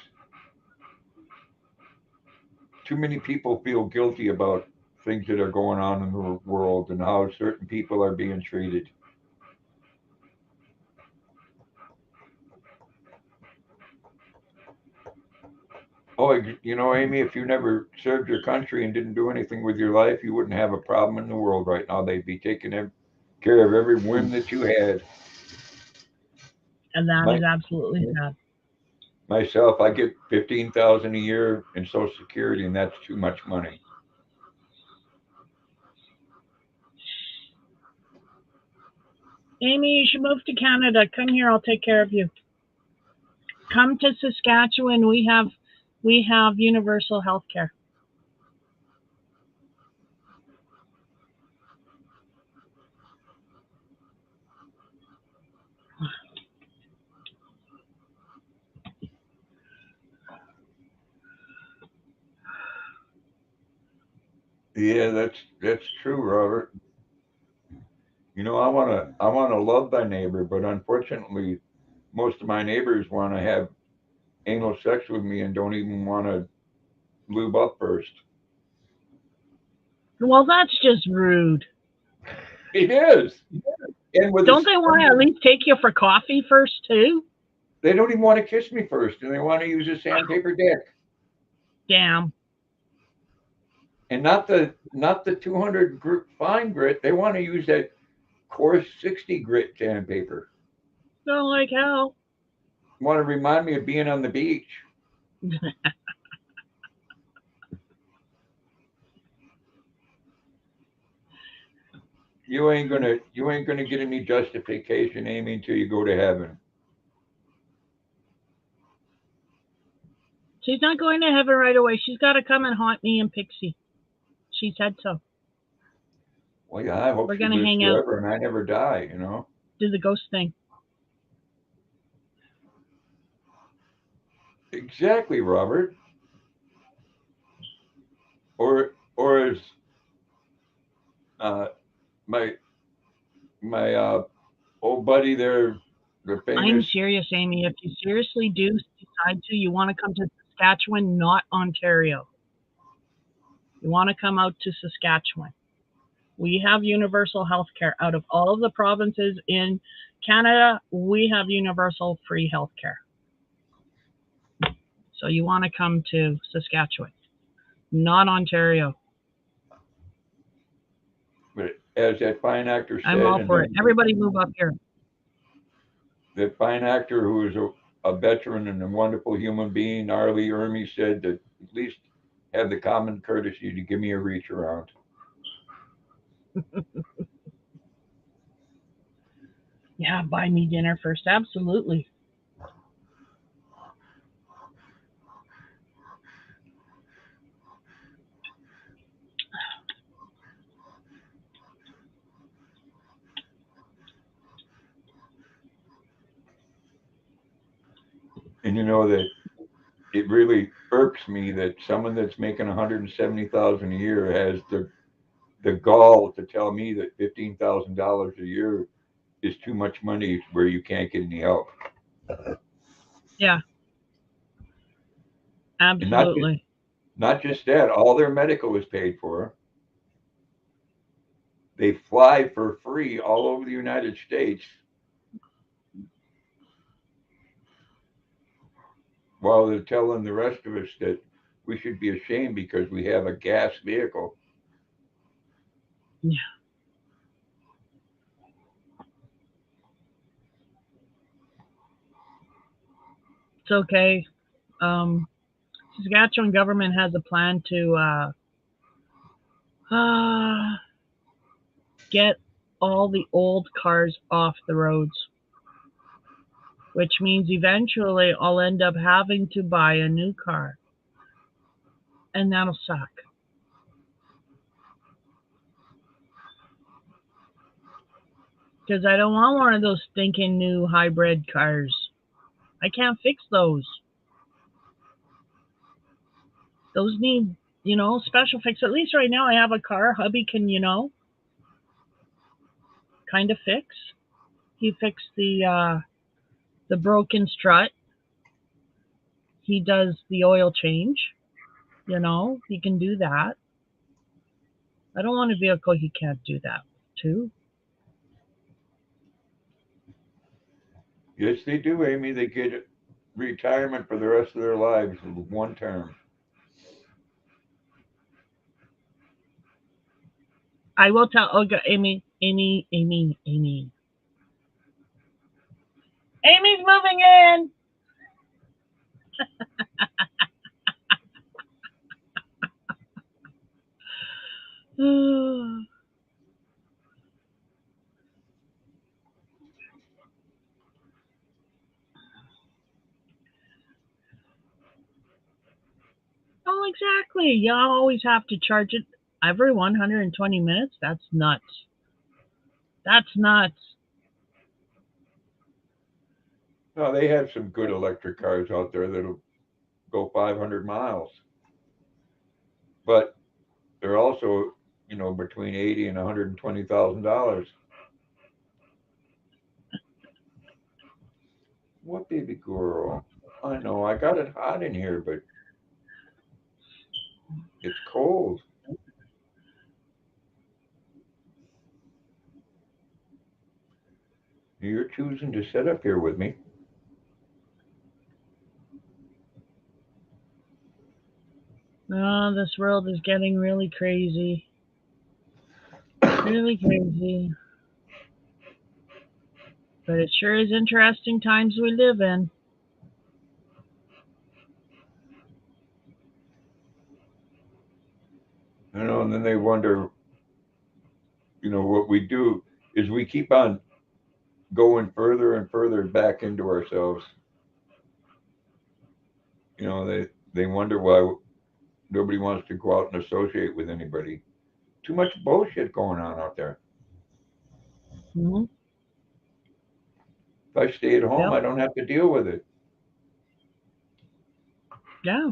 too many people feel guilty about things that are going on in the world and how certain people are being treated. Oh, Amy, if you never served your country and didn't do anything with your life, you wouldn't have a problem in the world right now. They'd be taking care of every whim that you had. And that My, is absolutely sad. myself, I get 15,000 a year in Social Security, and that's too much money. Amy, you should move to Canada. Come here, I'll take care of you. Come to Saskatchewan. We have universal health care. Yeah, that's true, Robert. I wanna love thy neighbor, but unfortunately, most of my neighbors want to have anal sex with me and don't even want to lube up first. Well, that's just rude. It is, and Don't they want to at least take you for coffee first, too? they don't even want to kiss me first, and they want to use a sandpaper dick, Damn. and not the 200 fine grit. They want to use that coarse 60 grit sandpaper. Don't like how. Want to remind me of being on the beach. You ain't gonna get any justification, Amy, until you go to heaven. She's not going to heaven right away. She's got to come and haunt me and Pixie. She said so. Well, yeah, I hope We're she going to lives hang out, forever and I never die. do the ghost thing. Exactly, Robert. Or as uh, my my old buddy there, the I'm famous. serious, Amy. If you seriously do decide to, you want to come to Saskatchewan, not Ontario. You want to come out to Saskatchewan. We have universal health care. Out of all of the provinces in Canada, we have universal free health care. So you want to come to Saskatchewan, not Ontario. But as that fine actor said, I'm all and for it. Everybody move up here. that fine actor who is a veteran and a wonderful human being, Arlie Ermy, said that at least have the common courtesy to give me a reach around. Yeah, buy me dinner first. Absolutely. And you know that it really irks me that someone that's making 170,000 a year has the gall to tell me that $15,000 a year is too much money where you can't get any help. Yeah, And not just, absolutely. not just that, all their medical is paid for. They fly for free all over the United States while they're telling the rest of us that we should be ashamed because we have a gas vehicle. Yeah. It's okay. Saskatchewan government has a plan to get all the old cars off the roads, which means eventually I'll end up having to buy a new car, and that'll suck. Because I don't want one of those stinking new hybrid cars. I can't fix those. Those need, special fix. At least right now I have a car. Hubby can, kind of fix. He fixed the broken strut. He does the oil change. He can do that. I don't want a vehicle he can't do that too. Yes, they do, Amy. They get retirement for the rest of their lives with one term. I will tell. Okay, Amy. Amy's moving in. Oh, exactly. You always have to charge it every 120 minutes. That's nuts. That's nuts. No, they have some good electric cars out there that'll go 500 miles, but they're also, between $80,000 and $120,000. What baby girl? I know I got it hot in here, but it's cold. You're choosing to sit up here with me. Oh, this world is getting really crazy. Really crazy. But it sure is interesting times we live in. And then they wonder, what we do is we keep on going further and further back into ourselves. They wonder why nobody wants to go out and associate with anybody. Too much bullshit going on out there. Mm-hmm. If I stay at home, Yep. I don't have to deal with it. Yeah.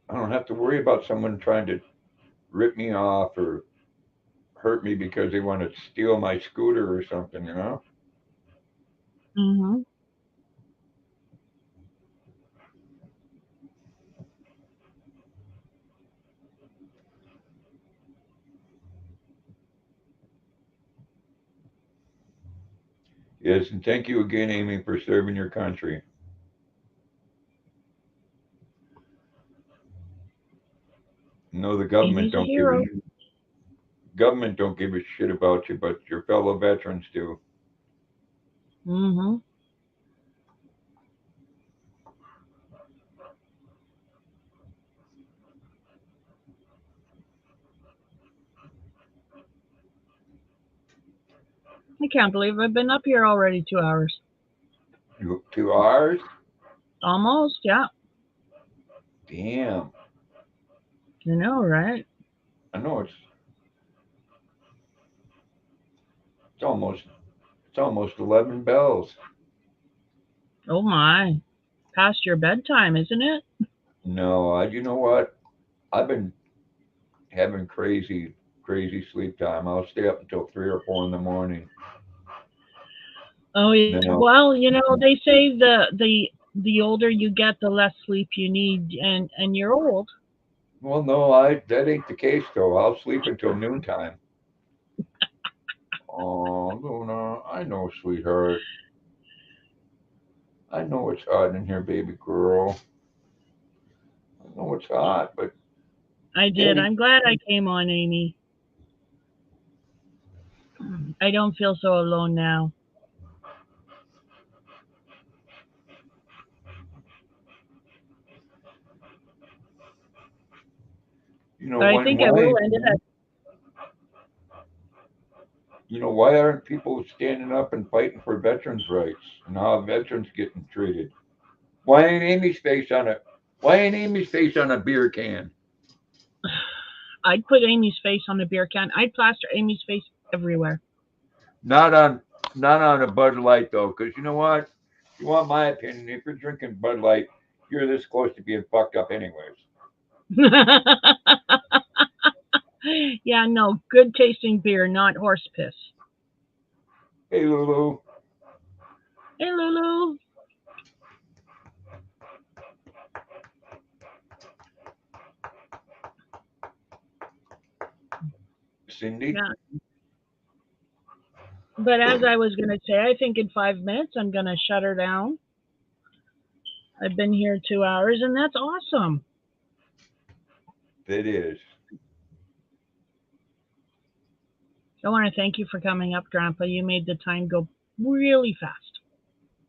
I don't have to worry about someone trying to rip me off or hurt me because they want to steal my scooter or something, Mm-hmm. Yes, and thank you again, Amy, for serving your country. No, the Amy's a hero. government don't give a shit about you, but your fellow veterans do. Mm-hmm. I can't believe I've been up here already 2 hours. 2 hours? Almost, yeah. Damn. You know, right? I know it's almost 11 bells. Oh my. Past your bedtime, isn't it? No, you know what? I've been having crazy sleep time. I'll stay up until 3 or 4 in the morning. Oh yeah. Then I'll, Well, they say the older you get, the less sleep you need, and you're old. well, no, that ain't the case though. I'll sleep until noontime. Oh, Luna, I know, sweetheart. I know it's hot in here, baby girl. I know it's hot, but I did. Daddy, I'm glad I came on, Amy. I don't feel so alone now. But I think I will end it at why aren't people standing up and fighting for veterans' rights and how veterans getting treated? Why ain't Amy's face on a beer can? I'd put Amy's face on the beer can. I'd plaster Amy's face everywhere. Not on a Bud Light though, because you know what? you want my opinion, if you're drinking Bud Light, you're this close to being fucked up anyways. Yeah, no, good tasting beer, not horse piss. Hey, Lulu. Hey, Lulu. Cindy. Yeah. But as I was going to say, I think in 5 minutes I'm going to shut her down. I've been here 2 hours, and that's awesome. It is. I want to thank you for coming up, Grandpa. You made the time go really fast.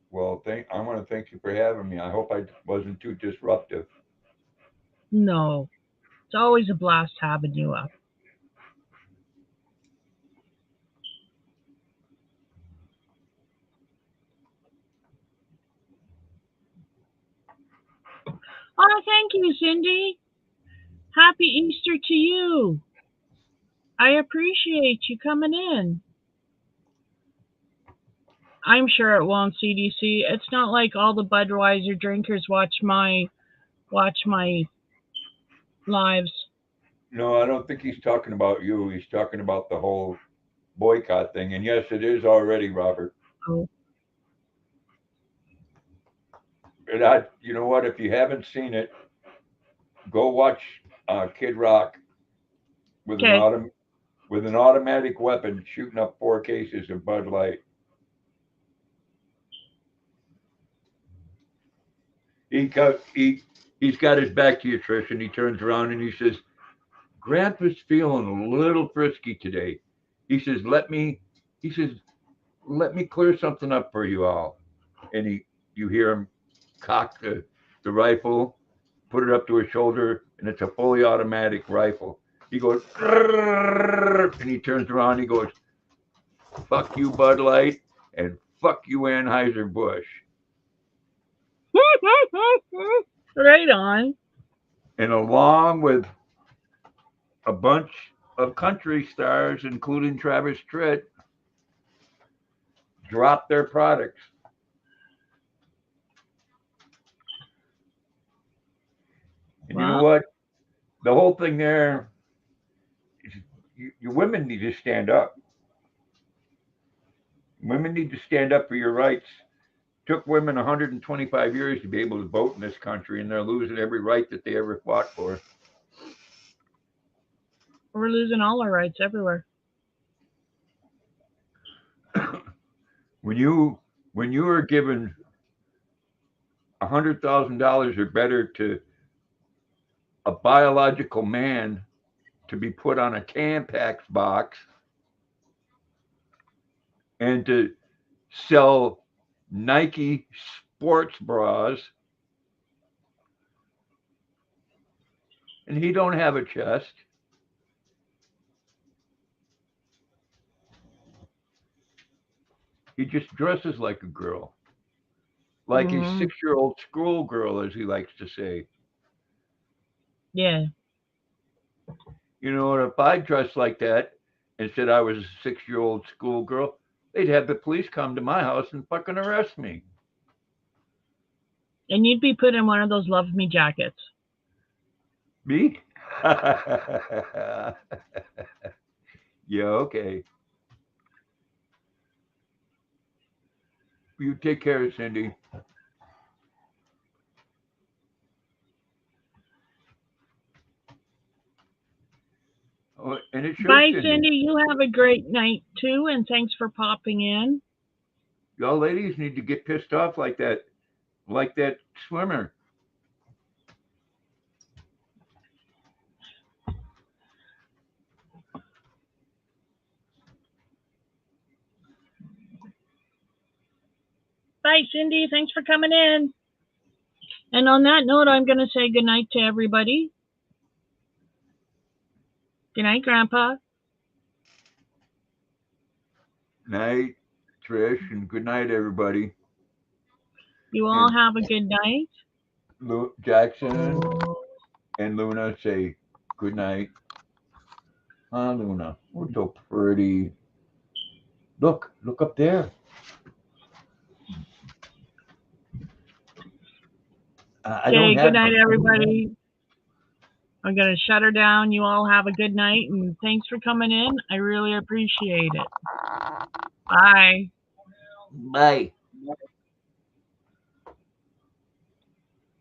Well, I want to thank you for having me. I hope I wasn't too disruptive. No, it's always a blast having you up. Oh, thank you, Cindy. Happy Easter to you. I appreciate you coming in. I'm sure it won't, CDC. It's not like all the Budweiser drinkers watch my lives. No, I don't think he's talking about you. He's talking about the whole boycott thing. And yes, it is already, Robert. Oh. And you know what? If you haven't seen it, go watch Kid Rock with Okay. with an automatic weapon shooting up 4 cases of Bud Light. He's got his back to you, Trish, and he turns around and he says, "Grandpa's feeling a little frisky today." He says, "Let me clear something up for you all." And you hear him cock the rifle, put it up to his shoulder, and it's a fully automatic rifle. He goes, and he turns around and he goes, "Fuck you, Bud Light, and fuck you, Anheuser-Busch." Right on. And along with a bunch of country stars, including Travis Tritt, dropped their products. And you know what? The whole thing there, you women need to stand up. Women need to stand up for your rights. It took women 125 years to be able to vote in this country, and they're losing every right that they ever fought for. We're losing all our rights everywhere. When you are given $100,000 or better to a biological man to be put on a Tampax box and to sell Nike sports bras, and he don't have a chest. He just dresses like a girl, like his 6-year-old schoolgirl, as he likes to say. Yeah. You know, and if I dressed like that and said I was a 6-year-old schoolgirl, they'd have the police come to my house and fucking arrest me. And you'd be put in one of those Love Me jackets. Me? Yeah, okay. You take care, Cindy. Oh, and it should, Bye, Cindy. Cindy. You have a great night, too, and thanks for popping in. Y'all ladies need to get pissed off like that swimmer. Bye, Cindy. Thanks for coming in. And on that note, I'm going to say good night to everybody. Good night, Grandpa. Night, Trish, and good night, everybody. You all have a good night. Jackson and Luna say good night. Ah, Luna, we're so pretty. Look up there. I don't Okay, have good night, much. everybody. I'm going to shut her down. You all have a good night, and thanks for coming in. I really appreciate it. Bye. Bye.